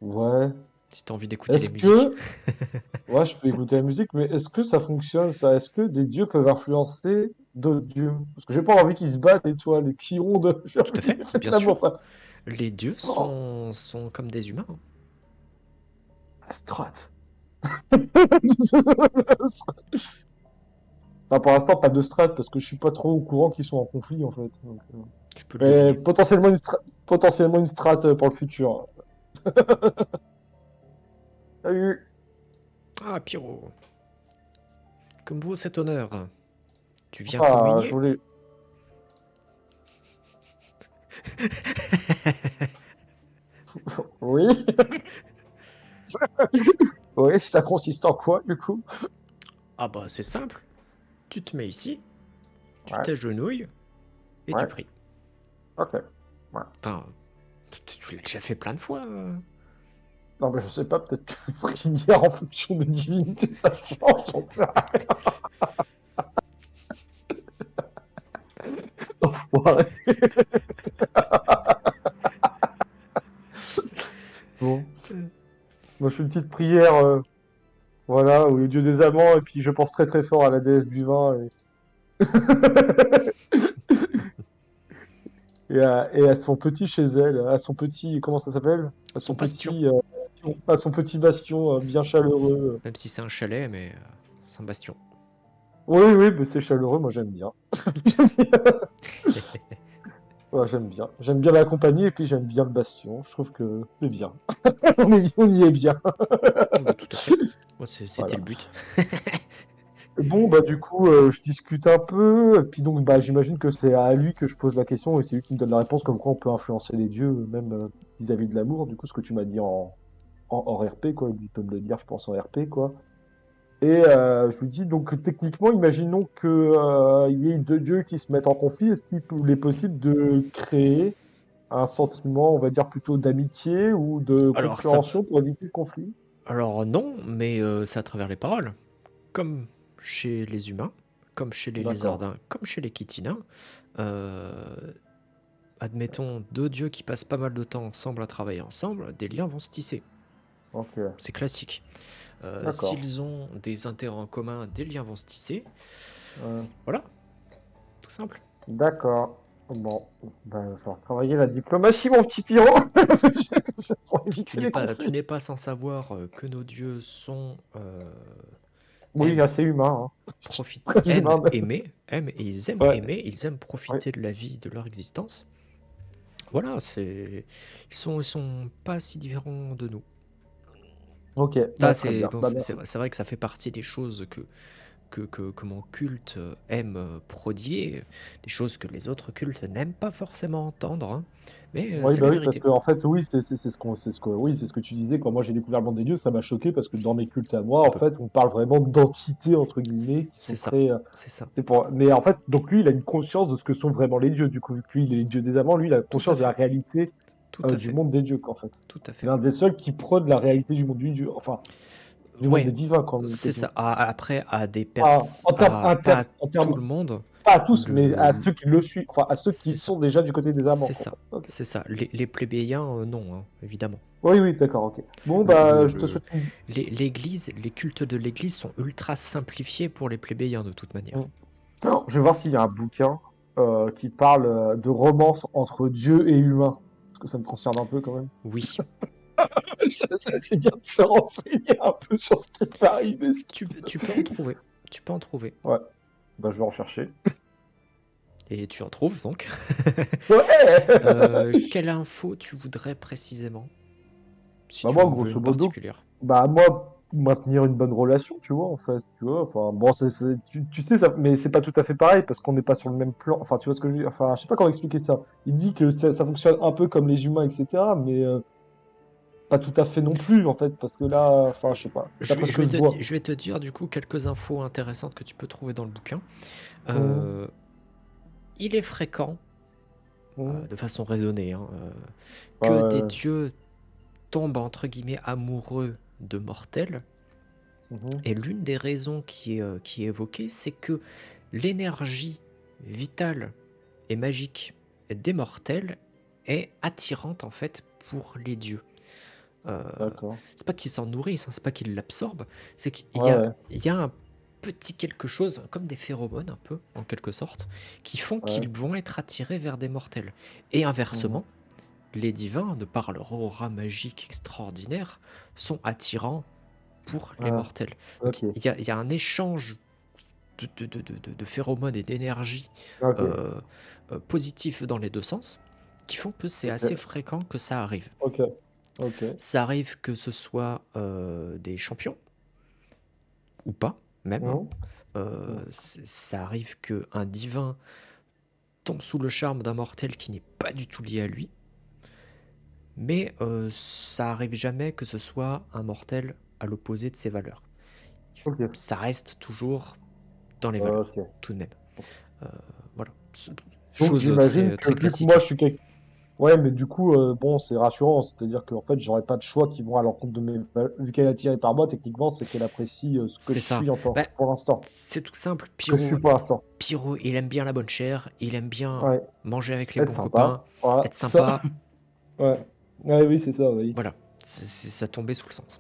Ouais. Si t'as envie d'écouter les Est-ce musiques. que, ouais, je peux écouter la musique, mais est-ce que ça fonctionne, ça? Est-ce que des dieux peuvent influencer d'autres dieux? Parce que j'ai pas envie qu'ils se battent, et toi, les Chirons de... J'ai Tout à envie, fait, faites bien l'amour, sûr. pas. Les dieux Oh, sont comme des humains, hein. Astrat. Enfin, pour l'instant, pas de strat, parce que je suis pas trop au courant qu'ils sont en conflit, en fait. Donc, Tu peux le mais deviner. potentiellement une strat pour le futur. Salut! Ah, Pyro, comme vaut cet honneur, tu viens Ah, je communier? voulais. Oui? Oui, ça consiste en quoi, du coup? Ah bah c'est simple, tu te mets ici, tu Ouais, t'agenouilles et tu ouais, pries. ok. Ouais. Enfin, tu l'as déjà fait plein de fois. Non, mais je sais pas, peut-être que prière en fonction des divinités, ça change, j'en sais rien. Enfoiré. Bon, moi je fais une petite prière, voilà, au dieu des amants, et puis je pense très très fort à la déesse du vin, et à son petit chez elle, à son petit, comment ça s'appelle? Son bastion, À son petit bastion bien chaleureux. même si c'est un chalet, mais c'est un bastion. Oui, oui, mais c'est chaleureux, moi j'aime bien. Ouais, j'aime bien. J'aime bien la compagnie et puis j'aime bien le bastion. Je trouve que c'est bien. On y est bien. Ah bah tout à fait. Moi, c'était Voilà. le but. Bon, bah du coup, je discute un peu, et puis donc bah j'imagine que c'est à lui que je pose la question et c'est lui qui me donne la réponse comme quoi on peut influencer les dieux, même vis-à-vis de l'amour, du coup ce que tu m'as dit en RP, quoi, il peut me le dire, je pense, en RP, quoi. Et je lui dis donc techniquement, imaginons que il y ait deux dieux qui se mettent en conflit, est possible de créer un sentiment, on va dire plutôt d'amitié ou de Alors ça, compréhension pour éviter le conflit? alors non, mais c'est à travers les paroles. Comme chez les humains, comme chez les D'accord. lézardins, comme chez les chitinains. Euh, Admettons deux dieux qui passent pas mal de temps ensemble à travailler ensemble, des liens vont se tisser. Ok. C'est classique. D'accord. S'ils ont des intérêts en commun, des liens vont se tisser. Ouais. Voilà, tout simple. D'accord. Bon, ben, il va falloir travailler la diplomatie, mon petit Pierrot, pour éviter les Tu conflits. n'es pas sans savoir que nos dieux Oui, aiment, assez humain, hein. Très aiment humain même. aimer, Ouais, ils aiment ouais. profiter de la vie, de leur existence. Voilà, ils sont pas si différents de nous. Ok, Ça, bah très bien. Bah merci. c'est vrai que ça fait partie des choses que mon culte aime prodiguer, des choses que les autres cultes n'aiment pas forcément entendre, hein. Mais Oui, c'est la bah oui, parce vérité. que en fait, oui, oui, c'est ce que tu disais. Quand moi j'ai découvert le monde des dieux, ça m'a choqué parce que dans mes cultes à moi, Un en peu. fait, on parle vraiment d'entités entre guillemets qui C'est sont ça. très. C'est ça. C'est pour. Mais en fait, donc lui, il a une conscience de ce que sont vraiment les dieux. Du coup, vu que lui, il est les dieux des amants, lui, il a Tout à conscience de la fait. réalité Tout à du fait. monde des dieux, quoi, en fait. Tout à C'est fait. l'un des seuls qui prône la réalité du monde du dieu, enfin, du monde Ouais, des divins, quoi, même c'est ça. techniquement. Après, à des Ah, pertes, pas à en tout termes, le monde, pas à tous, mais le, à ceux qui le suivent, enfin, à ceux qui c'est ça. sont déjà du côté des amants, C'est quoi, ça. en fait. Ok. C'est ça. Les plébéiens, non, hein, évidemment. Oui, oui, d'accord, ok. Bon, Le, le, bah, je te le- souhaite une. L'église, les cultes de l'église sont ultra simplifiés pour les plébéiens de toute manière. Je vais voir s'il y a un bouquin qui parle de romance entre Dieu et humain. Parce que ça me concerne un peu quand même. Oui, C'est bien de se renseigner un peu sur ce qui peut arriver. tu peux en trouver. Tu peux en trouver. Ouais, bah je vais en chercher. Et tu en trouves donc. Ouais. Quelle info tu voudrais précisément? Si Bah tu moi, en veux grosso une modo, particulière. bah moi, maintenir une bonne relation, tu vois, en fait, tu vois. Enfin, bon, tu sais, ça, mais c'est pas tout à fait pareil parce qu'on n'est pas sur le même plan. Enfin, tu vois ce que je veux dire. Enfin, je sais pas comment expliquer ça. Il dit que ça fonctionne un peu comme les humains, etc. Mais pas tout à fait non plus, en fait, parce que là, enfin, je sais pas. D'après ce que je vois. Je vais te dire du coup quelques infos intéressantes que tu peux trouver dans le bouquin. Hum, Euh, il est fréquent, hum. de façon raisonnée, hein, que des Ouais, dieux tombent entre guillemets amoureux de mortels. mhm, Et l'une des raisons qui est évoquée, c'est que l'énergie vitale et magique des mortels est attirante en fait pour les dieux. Euh, d'accord. c'est pas qu'ils s'en nourrissent, hein, c'est pas qu'ils l'absorbent, c'est qu'il Ouais, ouais, il y a un petit quelque chose, comme des phéromones un peu, en quelque sorte, qui font ouais. qu'ils vont être attirés vers des mortels. Et Mhm. inversement, les divins, de par leur aura magique extraordinaire, sont attirants pour les Ah, mortels. Donc ok, il y a un échange de phéromones et d'énergie ok, euh, positifs dans les deux sens, qui font que c'est assez ok, fréquent que ça arrive. ok, ok. Ça arrive que ce soit des champions, ou pas, même, hein. Mhm, mhm. Ça arrive qu'un divin tombe sous le charme d'un mortel qui n'est pas du tout lié à lui, mais ça arrive jamais que ce soit un mortel à l'opposé de ses valeurs. Ok, Ça reste toujours dans les valeurs, ok. tout de même. Euh, voilà. Donc Chose j'imagine très, que très vu que classique, moi hein. je suis quelqu'un. Ouais, mais du coup, bon, c'est rassurant. C'est-à-dire qu'en fait, j'aurais pas de choix qui vont à l'encontre de mes. Vu qu'elle est attirée par moi, techniquement, c'est qu'elle apprécie ce que C'est je ça. suis en tant, Bah, pour l'instant. c'est tout simple. Ce que je suis pour l'instant. Pyro, il aime bien la bonne chair, il aime bien Ouais, manger avec les être bons copains, sympa. Voilà, être ça. sympa. Ouais. Ouais, oui, c'est ça, oui. Voilà, ça tombait sous le sens.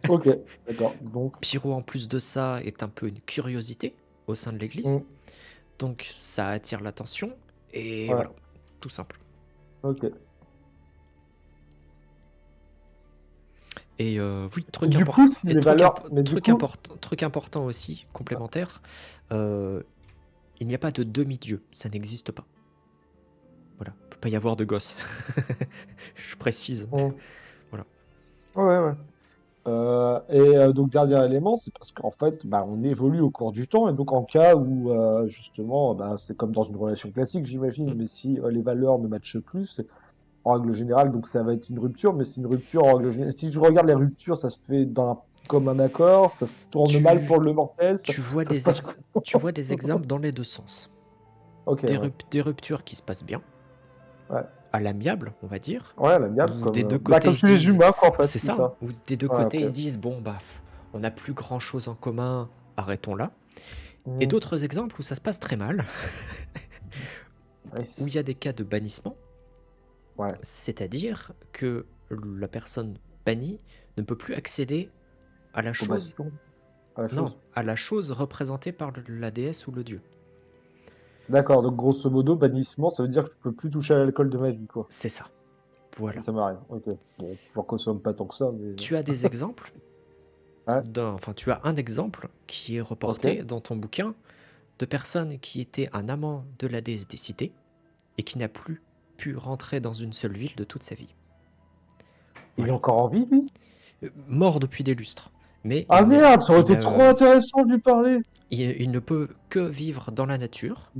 Ok, d'accord. Donc, Pyro, en plus de ça, est un peu une curiosité au sein de l'église. hmm, Donc ça attire l'attention. Et ouais, voilà, tout simple. ok. Et oui, Et du coup, si les valeurs. Mais du coup. truc important aussi, complémentaire, euh, il n'y a pas de demi-dieu, ça n'existe pas. Voilà, il ne peut pas y avoir de gosse. Je précise. Hmm, Voilà. ouais, ouais. Donc, dernier élément, c'est parce qu'en fait, bah, on évolue au cours du temps, et donc en cas où, justement, bah, c'est comme dans une relation classique, j'imagine, Mm. mais si les valeurs ne matchent plus, en règle générale, donc ça va être une rupture, mais c'est une rupture en règle générale. Si je regarde les ruptures, ça se fait comme un accord, ça se tourne mal Tu, pour le mortel, tu vois ça se des passe ex- comment? tu vois des exemples dans les deux sens. Ok, ouais. Des ruptures qui se passent bien, Ouais, à l'amiable, on va dire, ouais, l'amiable, où comme, des deux bah, côtés comme ils se chez les disent, humains, quoi, en fait, c'est c'est ça, ça. où des deux Ouais, côtés ok. ils se disent, bon bah, on n'a plus grand chose en commun, arrêtons là. Et Mhm. d'autres exemples où ça se passe très mal, où Nice. il y a des cas de bannissement, Ouais. c'est-à-dire que la personne bannie ne peut plus accéder à la Au chose, bâtiment, à la non, chose. à la chose représentée par la déesse ou le dieu. D'accord, donc grosso modo, bannissement, ça veut dire que je peux plus toucher à l'alcool de ma vie, quoi. C'est ça, voilà. Ça m'arrive, ok. Bon, j'en consomme pas tant que ça, mais... Tu as des exemples Ouais, enfin, tu as un exemple qui est ok. reporté dans ton bouquin de personne qui était un amant de la déesse des cités et qui n'a plus pu rentrer dans une seule ville de toute sa vie. Il est Voilà. encore en vie, lui? Mort depuis des lustres. Mais Ah merde, ça aurait été trop intéressant de lui parler! il ne peut que vivre dans la nature,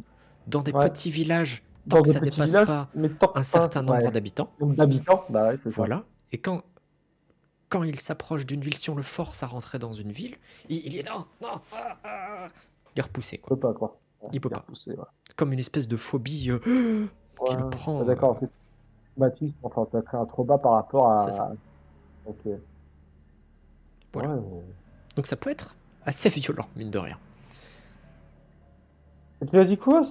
dans des Ouais, petits villages, tant dans que des ça petits dépasse villages, pas mais tant un que pas... certain nombre Ouais. d'habitants. Donc d'habitants, bah ouais, c'est ça. Voilà. Et quand il s'approche d'une ville, si on le force à rentrer dans une ville, il est non, non, il est repoussé, Il quoi. peut pas, quoi. Ouais, Il peut il est pas. repoussé, ouais. Comme une espèce de phobie Ouais, qui le ouais, prend. d'accord, en fait, traumatisme, enfin, ça crée un trauma par rapport C'est ça. à... Ok. Voilà. Ouais. Donc ça peut être assez violent, mine de rien. Et tu as dit quoi?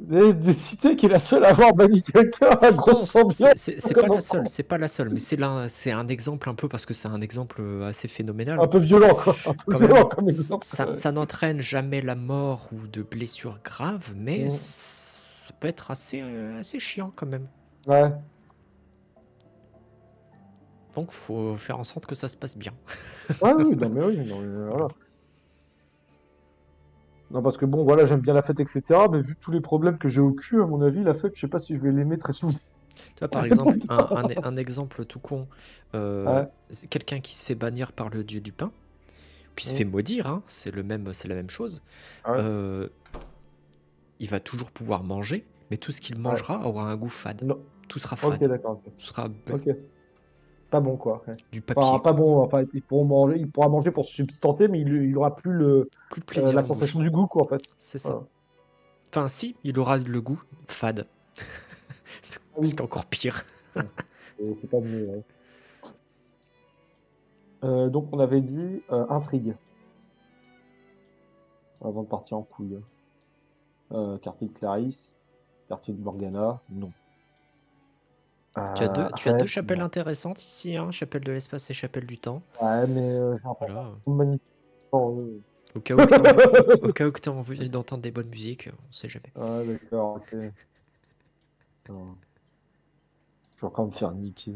Des cités qui est la seule à avoir banni quelqu'un à Non, grosse ambiance, c'est pas comme la seule, ensemble. c'est pas la seule, mais c'est un exemple un peu parce que c'est un exemple assez phénoménal Un peu violent, quoi. Un peu quand violent même. comme exemple. Ça n'entraîne jamais la mort ou de blessures graves, mais Mm. ça peut être assez chiant quand même. Ouais. Donc faut faire en sorte que ça se passe bien. Ouais, oui, non, mais Voilà. voilà. Non, parce que bon, voilà, j'aime bien la fête, etc. Mais vu tous les problèmes que j'ai au cul, à mon avis, la fête, je sais pas si je vais l'aimer très souvent. Tu vois, par Très exemple, longtemps. un exemple tout con, Ouais. c'est quelqu'un qui se fait bannir par le dieu du pain, qui se Mm. fait maudire, hein, c'est la même chose. Ouais. Euh, il va toujours pouvoir manger, mais tout ce qu'il Ouais. mangera aura un goût fade. Non. Tout sera Ok, fade. d'accord. Ok. Tout sera Ok. Pas bon, quoi. Ouais. du Enfin, papier, pas quoi. bon. Enfin, il pourra manger pour se substanter, mais il aura plus Plus de plaisir la en bouche. sensation du goût, quoi, en fait. C'est ça. Voilà. Enfin, si, il aura le goût fade. Ah C'est oui. encore pire. Ouais. C'est pas mieux, ouais. Donc, on avait dit intrigue, avant de partir en couille. Quartier de Clarisse, quartier de Morgana, non. Tu as deux Rêve, chapelles non. intéressantes ici, hein, chapelle de l'espace et chapelle du temps. Ouais, mais j'ai l'impression Voilà. que manifestement, Au cas où que t'as envie, au cas où que t'as envie d'entendre des bonnes musiques, on sait jamais. Ah, d'accord, ok. Non, je vais encore me faire niquer.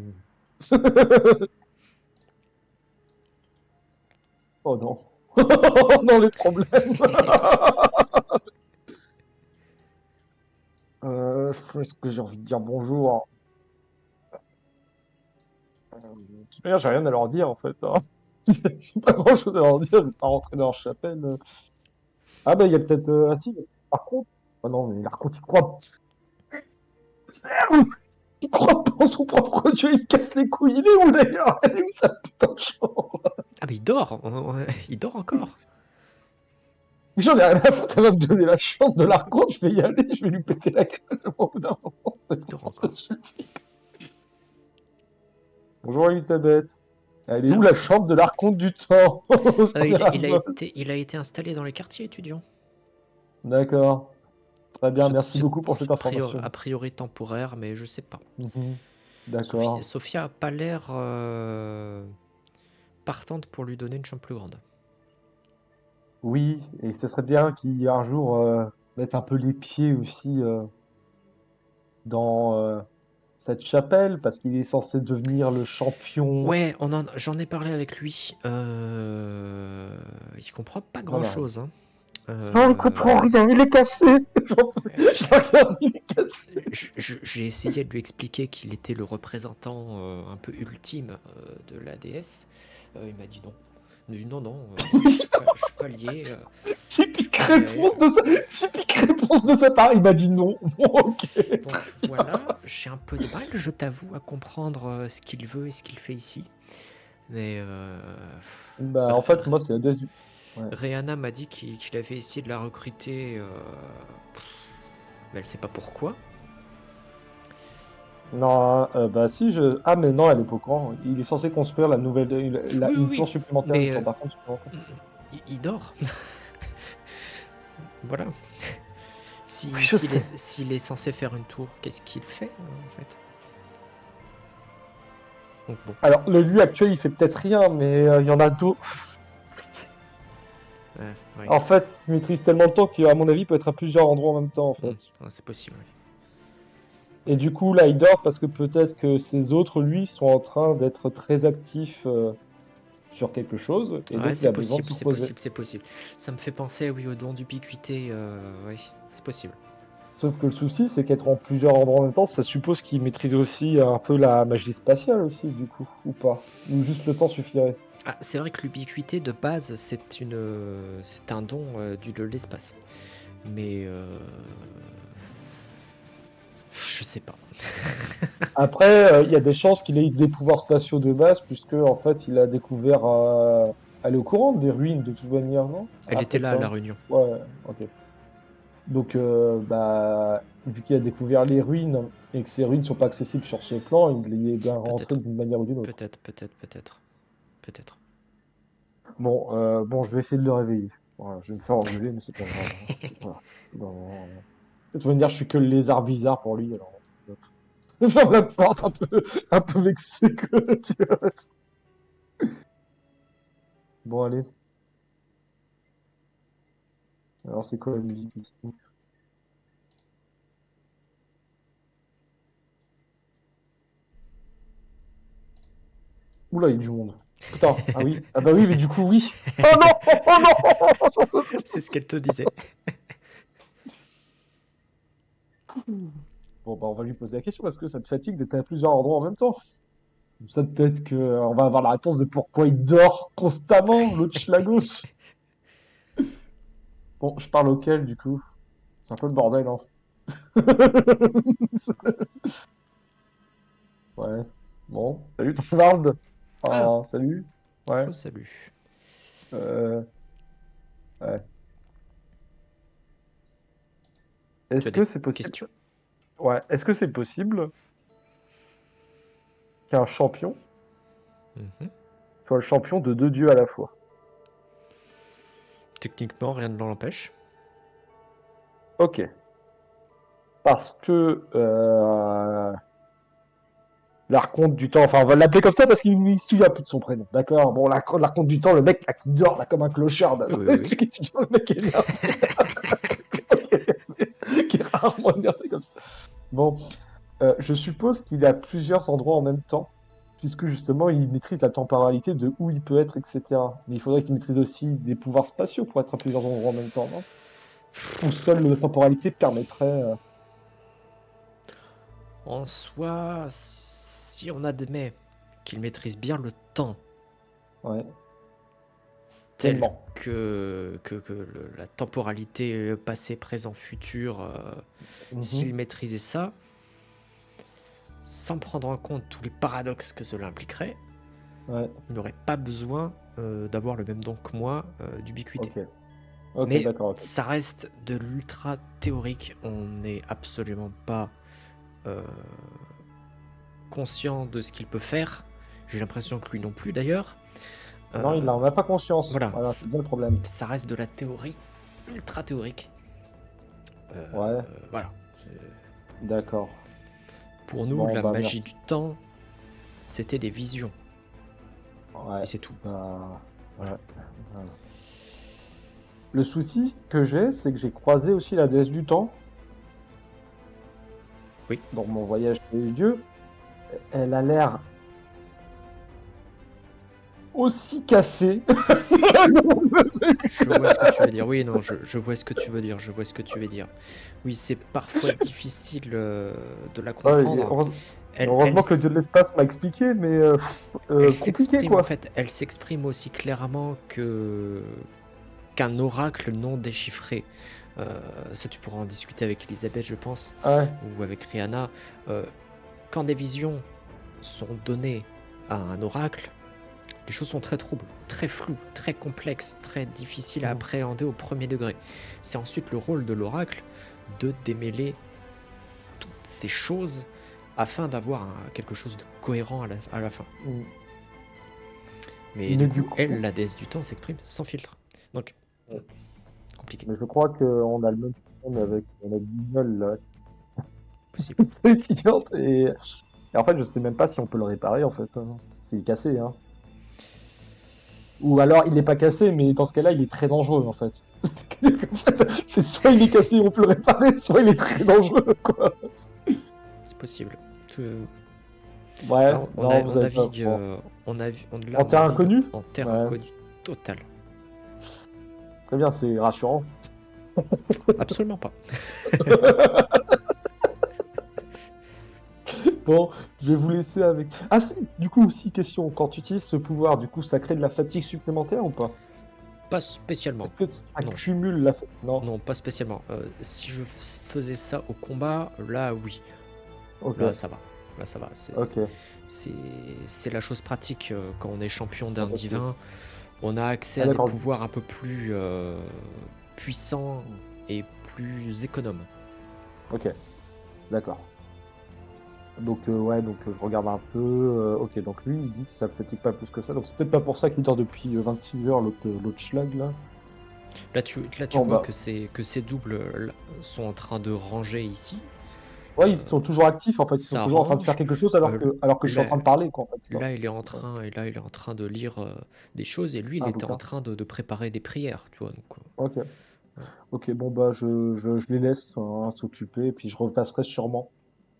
Oh non. Oh non, les problèmes. Est-ce que j'ai envie de dire bonjour? De toute manière, j'ai rien à leur dire en fait, hein. J'ai pas grand-chose à leur dire, je vais pas rentrer dans leur chapelle. Ah bah il y a peut-être... Ah si, par contre... Oh non, mais par contre, il croit pas en son propre dieu, il casse les couilles. Il est où d'ailleurs? Elle est où sa putain de chambre? Ah mais il dort, il dort encore. J'en ai rien à foutre, elle va me donner la chance de l'archonte, je vais y aller, je vais lui péter la gueule au bout d'un moment, c'est Il dort bon, ça encore. suffit. Bonjour Elisabeth. Elle est où Alors, la chambre de l'archonte du temps? J'en ai ras le bol. il a été installé dans les quartiers étudiants. D'accord, très bien, merci beaucoup pour cette A information. priori temporaire, mais je sais pas. Mhm. D'accord. Sophia a pas l'air partante pour lui donner une chambre plus grande. Oui, et ce serait bien qu'il un jour mette un peu les pieds aussi dans cette chapelle, parce qu'il est censé devenir le champion. Ouais, j'en ai parlé avec lui. Il comprend pas Voilà. grand-chose, hein. Non, il comprend rien, il est cassé. Je le regarde, il est cassé. J'ai essayé de lui expliquer qu'il était le représentant un peu ultime de la déesse. Il m'a dit non. Il m'a dit non, je suis pas lié. Typique réponse de sa part. Il m'a dit non. Bon, ok. Donc voilà, j'ai un peu de mal, je t'avoue, à comprendre ce qu'il veut et ce qu'il fait ici. Mais Bah, en fait, moi, c'est la déesse du. Ouais. Rihanna m'a dit qu'il avait essayé de la recruter, mais elle sait pas pourquoi. Non, bah si, je. Ah, mais non, elle est pas au courant. Il est censé construire la nouvelle. Une Oui, tour supplémentaire. mais Une tour, par contre, supplémentaire. il dort. Voilà. Oui, je sais. S'il est censé faire une tour, qu'est-ce qu'il fait en fait? Donc bon, Alors, le lieu actuel, il fait peut-être rien, mais il y en a d'autres. ouais. En fait, il maîtrise tellement le temps qu'à mon avis, il peut être à plusieurs endroits en même temps, en fait. Ouais, c'est possible. Oui. Et du coup, là, il dort parce que peut-être que ces autres, lui, sont en train d'être très actifs sur quelque chose, et donc Ouais, il c'est a besoin de possible, se c'est reposer. possible, c'est possible. Ça me fait penser, oui, au don d'ubiquité. Oui, c'est possible. Sauf que le souci, c'est qu'être en plusieurs endroits en même temps, ça suppose qu'il maîtrise aussi un peu la magie spatiale aussi, du coup, ou pas. Ou juste le temps suffirait. Ah, c'est vrai que l'ubiquité de base, c'est un don de l'espace. Mais je sais pas. Après, il y a des chances qu'il ait des pouvoirs spatiaux de base, puisque en fait, il a découvert. Elle est au courant des ruines de toute manière, non? Elle Ah, était peut-être là à pas. la réunion. Ouais, ok. Donc, bah, vu qu'il a découvert les ruines et que ces ruines sont pas accessibles sur ce plan, il y est bien rentré Peut-être, d'une manière ou d'une autre. peut-être. Bon, je vais essayer de le réveiller. Voilà, je vais me faire engueuler, mais c'est pas grave, hein. Voilà. Non. De toute manière, je suis que le lézard bizarre pour lui, alors. Je ferme la porte un peu vexé que tu vois. Bon, allez. Alors, c'est quoi la musique ici? Oula, il y a du monde. Putain, ah oui. Ah bah oui, mais du coup, oui. Oh non! Oh non! C'est ce qu'elle te disait. Bon, bah, on va lui poser la question parce que ça te fatigue d'être à plusieurs endroits en même temps. Comme ça, peut-être que on va avoir la réponse de pourquoi il dort constamment, l'autre schlagos. Bon, je parle auquel, du coup? C'est un peu le bordel, hein. Ouais. Bon, salut Travard. Ah, Ah, salut. Ouais. salut. Euh, ouais. Tu Est-ce as des que c'est possible? questions? Ouais. Est-ce que c'est possible qu'un champion Mhm. soit le champion de deux dieux à la fois? Techniquement, rien ne l'empêche. Ok. Parce que l'archonte du temps, enfin on va l'appeler comme ça parce qu'il ne se souvient plus de son prénom. D'accord. Bon, l'archonte du temps, le mec là, qui dort là comme un clochard. Là, Oui, dans oui, le oui. truc étudiant, le mec est énervé. Qui est rarement énervé comme ça. Bon, je suppose qu'il est à plusieurs endroits en même temps, puisque justement il maîtrise la temporalité de où il peut être, etc. Mais il faudrait qu'il maîtrise aussi des pouvoirs spatiaux pour être à plusieurs endroits en même temps, non? Ou seule la temporalité permettrait. En soi, si on admet qu'il maîtrise bien le temps Ouais, tel pleinement. que la temporalité passé, présent, futur, s'il Mhm. maîtrisait ça, sans prendre en compte tous les paradoxes que cela impliquerait, Ouais, il n'aurait pas besoin d'avoir le même don que moi d'ubiquité. ok. Ok, Mais d'accord, ok. ça reste de l'ultra théorique. On n'est absolument pas euh, conscient de ce qu'il peut faire. J'ai l'impression que lui non plus d'ailleurs. Non, il n'en a pas conscience. Voilà, Voilà, c'est bien le problème. ça reste de la théorie ultra théorique. Ouais, Voilà. d'accord. Pour nous, Bon, la bah magie merci. du temps, c'était des visions. Et Ouais, c'est tout. bah, Voilà. ouais, voilà. Le souci que j'ai, c'est que j'ai croisé aussi la déesse du temps Oui. dans mon voyage chez les dieux. Elle a l'air aussi cassé. Je vois ce que tu veux dire. Oui, non, je vois ce que tu veux dire. Je vois ce que tu veux dire. Oui, c'est parfois difficile de la Ouais, et comprendre. heureusement que le dieu de l'espace m'a expliqué, mais Elle compliqué s'exprime en quoi. fait. Elle s'exprime aussi clairement que qu'un oracle non déchiffré. Ça, tu pourras en discuter avec Elisabeth, je pense, Ouais. ou avec Rihanna. Quand des visions sont données à un oracle, les choses sont très troubles, très floues, très complexes, très difficiles à appréhender au premier degré. C'est ensuite le rôle de l'oracle de démêler toutes ces choses afin d'avoir quelque chose de cohérent à la fin. Mm. Mais Mais du du coup, coup, elle, la déesse du temps, s'exprime sans filtre. Donc, compliqué, mais je crois qu'on a le même problème avec notre guignol là, possible. c'est étudiante et en fait je sais même pas si on peut le réparer en fait. Parce qu'il est cassé hein. Ou alors il n'est pas cassé, mais dans ce cas-là il est très dangereux en fait. En fait, c'est soit il est cassé, on peut le réparer, soit il est très dangereux quoi. C'est possible. Ouais, Là, non vous on avez pas. navigue, Bon. là, En on terre navigue inconnue? en terre Ouais, inconnue totale. très bien, c'est rassurant. Absolument pas. Bon, je vais vous laisser avec. Ah si, du coup aussi question, quand tu utilises ce pouvoir, du coup ça crée de la fatigue supplémentaire ou pas? Pas spécialement. Est-ce que ça Non, cumule la fatigue? Non? non, pas spécialement. Si je faisais ça au combat, là, oui. Ok, Là, ça va. Là, ça va. ok. C'est la chose pratique quand on est champion d'un Ok. divin. On a accès Ah à des d'accord. pouvoirs un peu plus puissants et plus économes. Ok, d'accord. Donc ouais, donc je regarde un peu. Ok, donc lui il dit que ça le fatigue pas plus que ça. Donc c'est peut-être pas pour ça qu'il dort depuis 26 heures l'autre schlag là. Là, tu Bon vois bah. que ces doubles sont en train de ranger ici. Ouais, ils sont toujours actifs en fait, ils sont Ça toujours en train de faire range. quelque chose alors que je suis en Là, train de parler quoi en fait. Ça. là, il est en train, et là, il est en train de lire des choses, et lui, il Un était en bouquin. train de préparer des prières, tu vois. Donc, Ok. voilà. Ok, bon bah je les laisse hein, s'occuper et puis je repasserai sûrement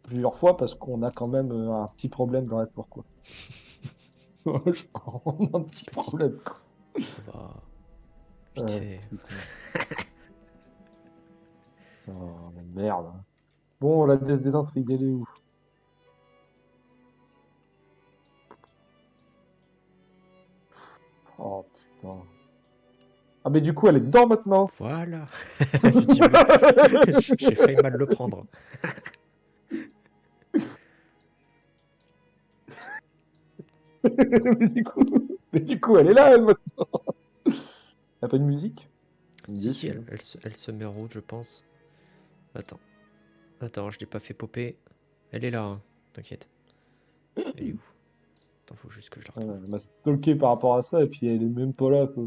plusieurs fois parce qu'on a quand même un petit problème dans la tour quoi. On a un petit Petit, problème quoi. ça va vite fait. Putain, merde. Bon, la déesse des intrigues, elle est où? Oh putain. Ah mais du coup elle est dedans maintenant. Voilà. Effectivement, j'ai failli mal le prendre. mais du coup elle est là elle, maintenant. Y'a pas de musique? Je me Si, si, déçu. Hein. elle se met en route, je pense. Attends, attends, je l'ai pas fait popper. Elle est là, hein. T'inquiète. Elle est où? Attends, faut juste que je la retrouve. Elle m'a stalké par rapport à ça et puis elle est même pas là quoi.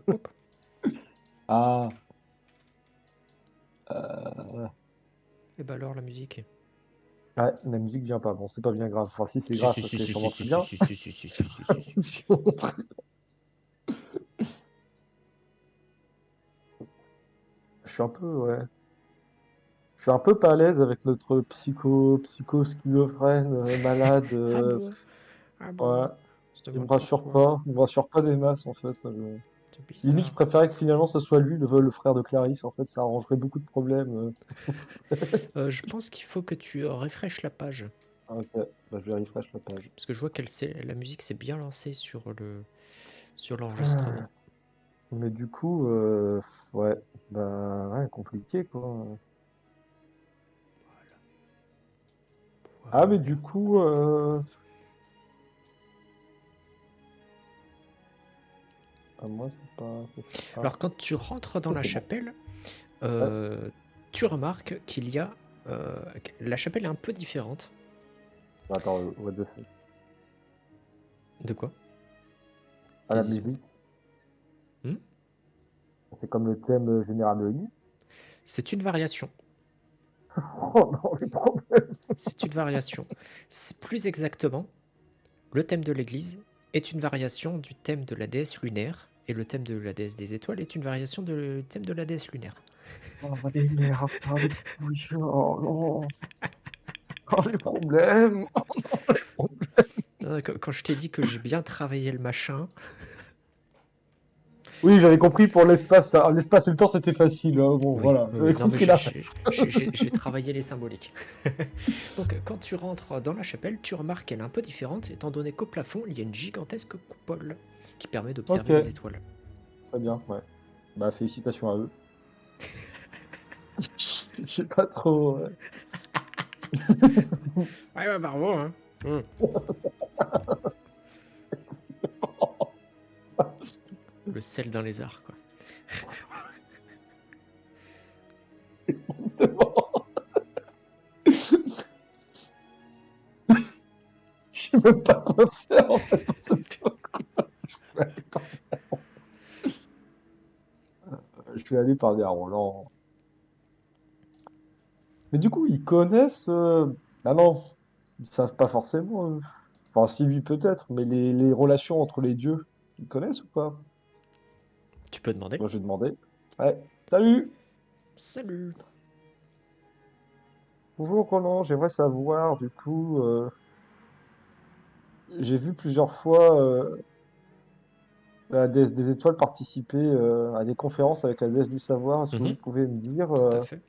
Hop. Ah. Euh, Et bah alors, la musique. Ouais, la musique vient pas. Bon, c'est pas bien grave. Enfin, si c'est Si, grave, si, ça si, serait si, si, sûrement si, très si, bien. si, si, si, si, si, si, si, si. Je suis un peu, ouais. Je suis un peu pas à l'aise avec notre schizophrène, malade. Ah bon? Ah Ouais. bon? On se Il me demande rassure pourquoi. pas. Il me rassure pas des masses, en fait. C'est Limite, je bizarre. préférais que finalement ce soit lui, le frère de Clarisse. En fait, ça arrangerait beaucoup de problèmes. Je pense qu'il faut que tu refreshes la page. Ah, ok, bah, je vais refresh la page. Parce que je vois la musique s'est bien lancée sur l'enregistrement. Mais du coup, ouais, bah, ouais, compliqué, quoi. Ah, mais du Voilà. coup, moi, c'est pas. Ah, Alors quand tu rentres dans ça, la c'est bon. chapelle, Ouais. tu remarques qu'il y a... euh, la chapelle est un peu différente. Attends, what the fuck. De quoi? Ah, la Qu'est-ce qui se passe? musique, Hmm. c'est comme le thème général de l'île. C'est une variation. Oh non, les problèmes. C'est une variation. Plus exactement, le thème de l'église est une variation du thème de la déesse lunaire, et le thème de la déesse des étoiles est une variation du thème de la déesse lunaire. Oh, les merdes, oh, les couilles, oh non, oh, les problèmes. quand je t'ai dit que j'ai bien travaillé le machin, Oui, j'avais compris pour l'espace. L'espace et le temps, c'était facile, hein. Bon, oui, voilà. oui, J'avais oui, non, mais compris la fin. j'ai travaillé les symboliques. Donc, quand tu rentres dans la chapelle, tu remarques qu'elle est un peu différente, étant donné qu'au plafond, il y a une gigantesque coupole qui permet Ok, d'observer les étoiles. très bien, ouais. Bah, félicitations à eux. Je sais pas trop. Ouais, ouais, bravo, hein. Le sel dans les arts, quoi. Je sais même pas quoi faire en fait dans cette soirée. Je vais aller parler je vais aller parler à Roland. Mais du coup, ils connaissent. Ah non, ils savent pas forcément. Enfin, si, lui peut-être, mais les relations entre les dieux, ils connaissent ou pas? Tu peux demander. Moi, j'ai demandé. Ouais. Salut! Salut. Bonjour Roland, j'aimerais savoir, du coup, j'ai vu plusieurs fois la déesse des étoiles participer à des conférences avec la déesse du savoir. Est-ce que vous Mhm, pouvez me dire, tout à fait.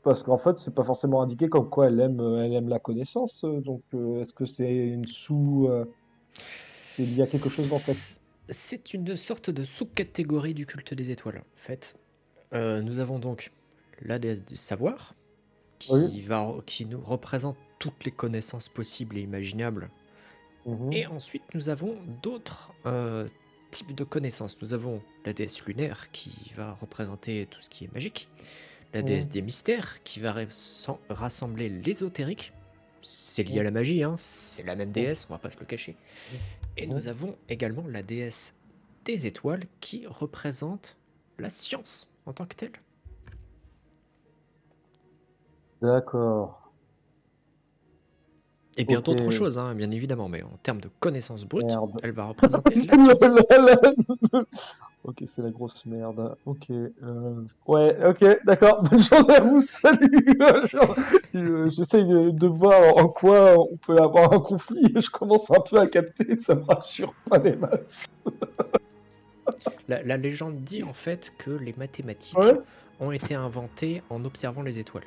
parce qu'en fait, c'est pas forcément indiqué comme quoi elle aime la connaissance, donc est-ce que c'est une c'est il y a quelque chose dans cette... C'est une sorte de sous-catégorie du culte des étoiles, en fait. Nous avons donc la déesse du savoir, Oui. qui nous représente toutes les connaissances possibles et imaginables. Et Mhm. ensuite, nous avons d'autres types de connaissances. Nous avons la déesse lunaire, qui va représenter tout ce qui est magique. La déesse Mhm. des mystères, qui va rassembler l'ésotérique. C'est lié à Mhm. la magie, hein, c'est la même déesse, on va pas se le cacher. Et Mhm. nous avons également la déesse des étoiles, qui représente la science en tant que telle. D'accord. Et bien Ok. d'autres choses, hein, bien évidemment, mais en termes de connaissances brutes, Merde. elle va représenter C'est la science. Ok, c'est la grosse merde. Ok. Ouais, ok, d'accord. Bonne journée à vous. Salut. J'essaye de voir en quoi on peut avoir un conflit. Je commence un peu à capter. Ça me rassure pas des masses. La légende dit en fait que les mathématiques Ouais. ont été inventées en observant les étoiles.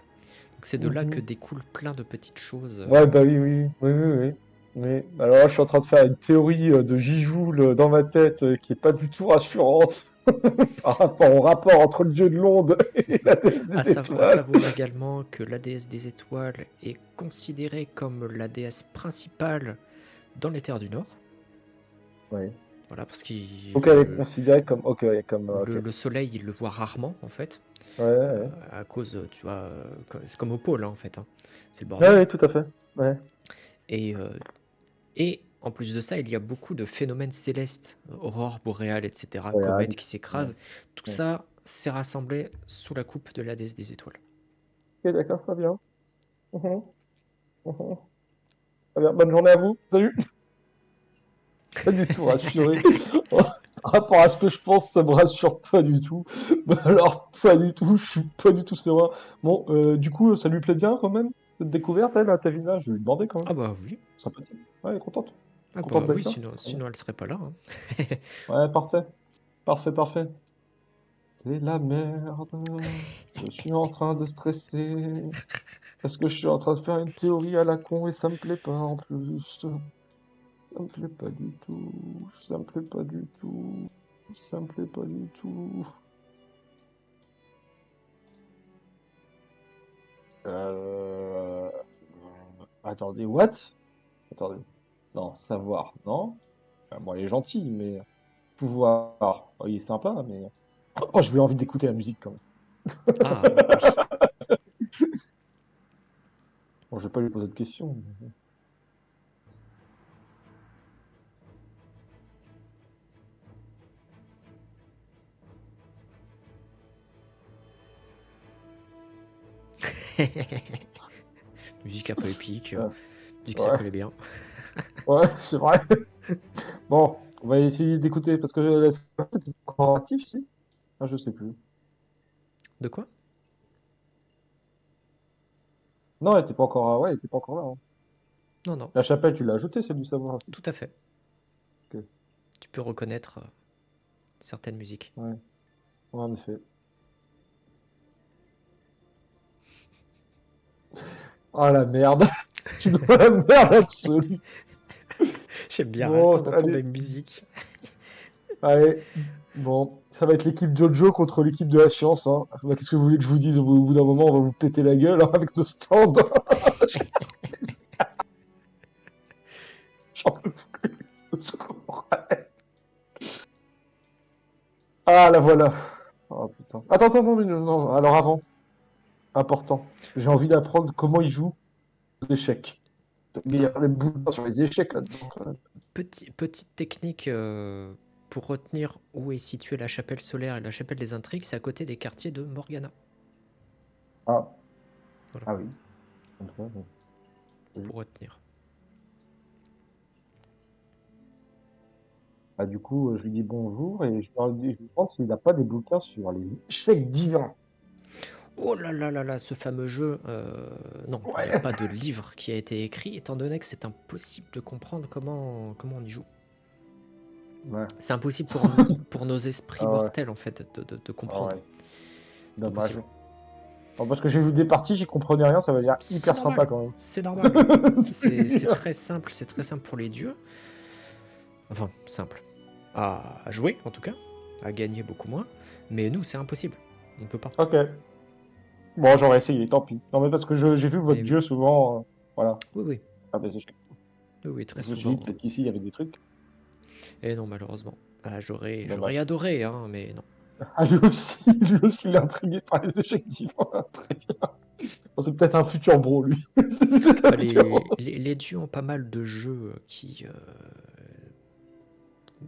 Donc c'est de là que Mhm. découlent plein de petites choses. Ouais, bah oui, oui, oui, oui, oui. Mais alors là, je suis en train de faire une théorie de Gijoule dans ma tête qui est pas du tout rassurante par rapport au rapport entre le dieu de l'onde et la déesse À, des à étoiles. savoir également que la déesse des étoiles est considérée comme la déesse principale dans les terres du Nord. Ouais. Voilà, parce que Donc elle est considérée comme, ok, comme, ok. le soleil, il le voit rarement en fait. Ouais, ouais. À cause, tu vois, c'est comme au pôle hein, en fait. Hein. C'est le Ouais, bordel. ouais, tout à fait. Ouais. Et, euh, et en plus de ça, il y a beaucoup de phénomènes célestes, aurores boréales, etc., Ouais, comètes qui Alix. Ouais, s'écrasent. Tout ouais. ça, s'est rassemblé sous la coupe de la déesse des étoiles. Ok, d'accord, très bien. Mhm, mhm. Très bien, bonne journée à vous. Salut. Pas du tout rassuré. Par rapport à ce que je pense, ça me rassure pas du tout. Bah alors, pas du tout, je suis pas du tout serein. Bon, du coup, ça lui plaît bien quand même, cette découverte, elle, à Tavina? Je vais lui demander quand même. Ah bah oui. Sympathique. Ouais, elle est contente. Ah Contente bah d'être oui, là. sinon, Très bien. sinon elle serait pas là. Hein. Ouais, parfait. Parfait, parfait. C'est la merde. Je suis en train de stresser. Parce que je suis en train de faire une théorie à la con et ça me plaît pas en plus. Ça me plaît pas du tout. Ça me plaît pas du tout. Ça me plaît pas du tout. Euh... Attendez, what? Attendez. Non, savoir, non? Bon, elle est gentille, mais pouvoir. Oh, il est sympa, mais. Oh, je lui ai envie d'écouter la musique quand même. Ah oui. Bon, je vais pas lui poser de questions. Musique un peu épique, Euh, musique que ça ouais, collait bien. ouais, c'est vrai. Bon, on va essayer d'écouter parce que c'est encore actif, si? Ah, je sais plus. De quoi? Non, elle était pas encore, ouais, elle était pas encore là, hein. Non, non, La chapelle, tu l'as ajoutée, c'est du savoir. tout à fait. Ok. Tu peux reconnaître certaines musiques. Ouais, ouais, en effet. Oh la merde. Tu dois la merde absolue. J'aime bien hein, Bon, quand on entend allez, des musiques. allez. Bon, ça va être l'équipe Jojo contre l'équipe de la science. Hein. Bah, qu'est-ce que vous voulez que je vous dise? Au bout d'un moment, on va vous péter la gueule hein, avec nos stands. J'en peux plus. Au secours. Ah, la voilà. Oh putain. Attends, attends, non, non, non. Alors avant, important. J'ai envie d'apprendre comment ils jouent aux échecs. Mais il y a des boules sur les échecs là-dedans, quand même. Petite technique pour retenir où est située la chapelle solaire et la chapelle des intrigues, c'est à côté des quartiers de Morgana. Ah, Voilà, ah oui. Donc, ouais, ouais. Oui. pour retenir. Ah, du coup, je lui dis bonjour et je lui demande s'il n'a pas des bouquins sur les échecs divins. Oh là là là là, ce fameux jeu, non, il n'y a Ouais. pas de livre qui a été écrit, étant donné que c'est impossible de comprendre comment on y joue. Ouais. C'est impossible pour nos esprits Ah ouais. mortels, en fait, de Ah comprendre. ouais. Dommage. Impossible. Bon, parce que j'ai vu des parties, j'y comprenais rien, ça va dire C'est hyper sympa normal, quand même. c'est normal. C'est C'est- c'est très simple pour les dieux. Enfin, simple. À jouer, en tout cas. À gagner beaucoup moins. Mais nous, c'est impossible. On peut pas. Ok. Bon, j'aurais essayé, tant pis. Non, mais parce que j'ai vu votre Et oui, dieu souvent. Voilà. oui, oui, Ah, des échecs. oui, oui, très Je me suis dit, souvent. peut-être qu'ici, il y avait des trucs. Et non, malheureusement. Ah, j'aurais Dommage. adoré, hein, mais non. Ah, lui aussi, il est intrigué par les échecs divins. Très bien. Bon, c'est peut-être un futur bro, lui. C'est peut-être un Bah, futur bro. les dieux ont pas mal de jeux qui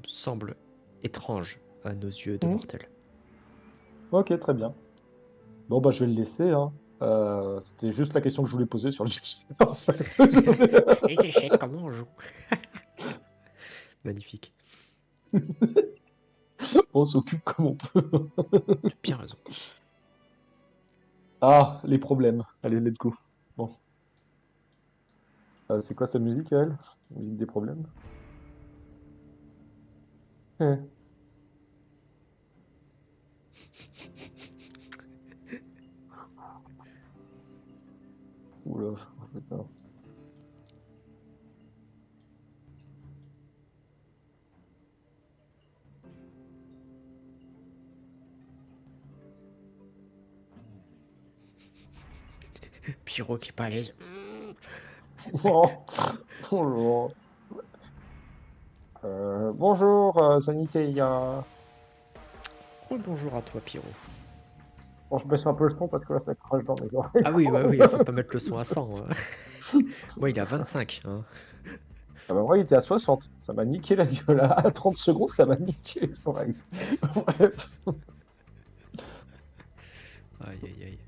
semblent étranges à nos yeux de Hmm. mortels. Ok, très bien. Bon, bah, je vais le laisser, hein. C'était juste la question que je voulais poser sur le GG, en fait. Les échecs, comment on joue? Magnifique. On s'occupe comme on peut. Tu as bien raison. Ah, les problèmes. Allez, let's go. Bon. C'est quoi sa musique, elle? Musique des problèmes? Eh. Oula, putain. Pyro qui palaise. Oh, bonjour. Bonjour, Sanité, il y a... Bonjour à toi, Pyro. Bon, je baisse un peu le son parce que là, ça crache dans mes oreilles. Ah oui, bah oui, faut pas mettre le son à 100. Hein. Moi, il est à 25. Hein. Ah bah, moi, il était à 60. Ça m'a niqué la gueule. À 30 secondes, ça m'a niqué les oreilles. Bref. Aïe, aïe, aïe.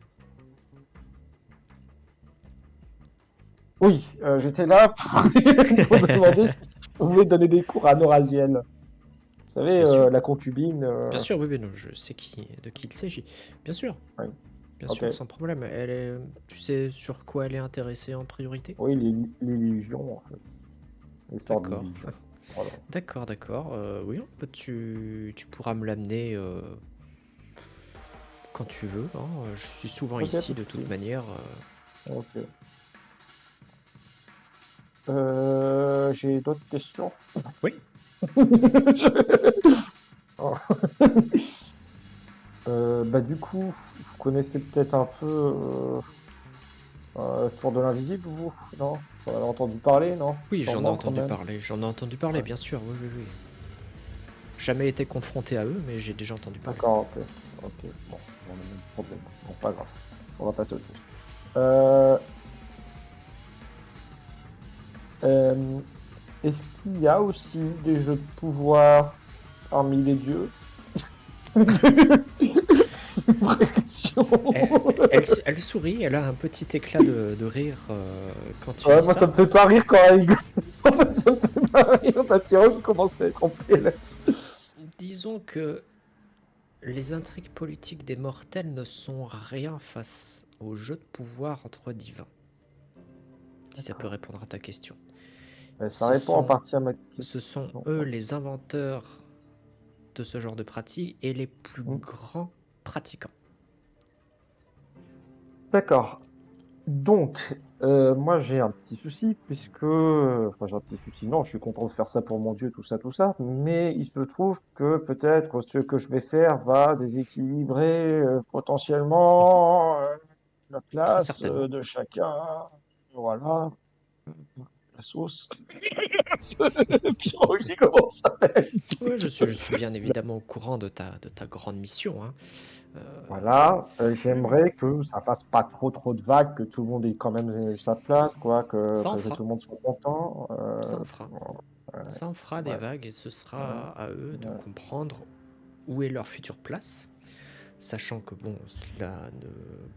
Oui, j'étais là pour demander si vous pouvez donner des cours à Noraziel. Vous savez, Bien sûr. la concubine. Bien sûr, oui, oui, non, je sais de qui il s'agit. Bien sûr, Ouais, bien ok. sûr, sans problème. Tu sais sur quoi elle est intéressée en priorité? Oui, l'illusion, en fait. L'histoire de D'accord. l'illusion. Voilà. D'accord, d'accord. Oui, bah, tu pourras me l'amener quand tu veux. Hein. Je suis souvent Ok, ici pas de de toute souci. manière. Ok. J'ai d'autres questions. Oui, Oh. Bah, du coup, vous connaissez peut-être un peu Tour de l'Invisible, vous? Non? Vous en avez entendu parler, non? oui, j'en ai Sûrement, quand entendu même. parler. J'en ai entendu parler, Ouais. bien sûr. Oui, oui, oui. Jamais été confronté à eux, mais j'ai déjà entendu parler. D'accord, ok. Ok, bon, on a le même problème. Bon, pas grave. On va passer à autre chose. Euh, euh, Est-ce qu'il y a aussi des jeux de pouvoir parmi les dieux? Vraie question. Elle sourit, elle a un petit éclat de rire quand tu Ouais, dis moi, ça ça. me fait pas rire quand elle rigole. En fait, ça me fait pas rire. T'as Pierrot qui commence à être en PLS. Disons que les intrigues politiques des mortels ne sont rien face au jeu de pouvoir entre divins. si ça peut répondre à ta question. Mais ça Ce répond en sont- partie à ma question. Ce sont eux les inventeurs de ce genre de pratique et les plus Mm. grands pratiquants. D'accord. Donc, moi j'ai un petit souci, puisque... Enfin, j'ai un petit souci, non, je suis content de faire ça pour mon Dieu, tout ça, mais il se trouve que peut-être ce que je vais faire va déséquilibrer potentiellement la place certainement. de chacun. Voilà, la sauce. Pirogue, comment ça s'appelle? Ouais, je suis bien évidemment au courant de ta grande mission, hein. Voilà, j'aimerais que ça fasse pas trop de vagues, que tout le monde ait quand même sa place, quoi, Ça en que fera, tout le monde soit content. ça en fera. Ouais, Ça en fera des ouais, vagues et ce ouais, sera à eux de ouais. comprendre où est leur future place, sachant que bon, cela ne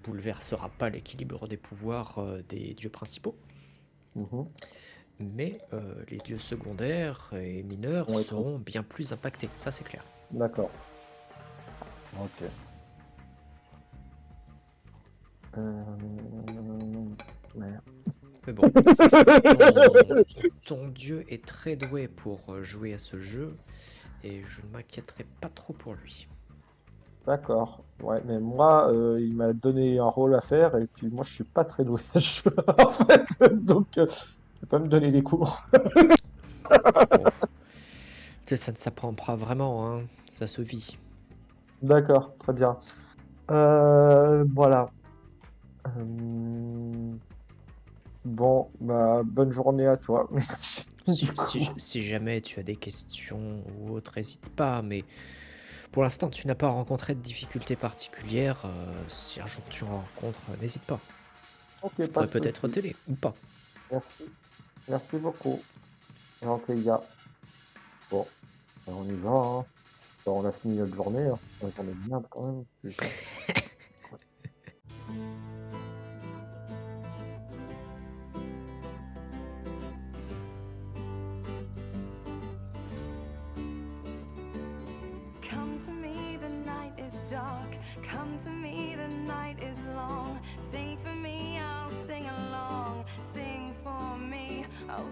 bouleversera pas l'équilibre des pouvoirs des dieux principaux, Mhm. mais les dieux secondaires et mineurs Vont être... seront bien plus impactés, ça c'est clair. D'accord. Ok. Merde. Mais bon, ton dieu est très doué pour jouer à ce jeu et je ne m'inquiéterai pas trop pour lui. D'accord. Ouais, mais moi, il m'a donné un rôle à faire et puis moi, je suis pas très doué à ce jeu, en fait. Donc, je vais pas me donner des cours. Bon, tu sais, ça ne s'apprend pas vraiment, hein, ça se vit. D'accord, très bien. Voilà. Euh, Bon, bah, bonne journée à toi. Du coup. Si jamais tu as des questions ou autres, n'hésite pas, mais pour l'instant tu n'as pas rencontré de difficultés particulières. Si un jour tu en rencontres, n'hésite pas. Ok, Je pas pourrais de peut-être souci. t'aider, ou pas. Merci. Merci beaucoup. Gentil gars. Bon, ben, on y va, hein. Ben, on a fini notre journée, hein. Une journée de merde quand même. Putain. Come to me, the night is dark. Come to me, the night is long. Sing for me, I'll sing along. Sing for me, oh.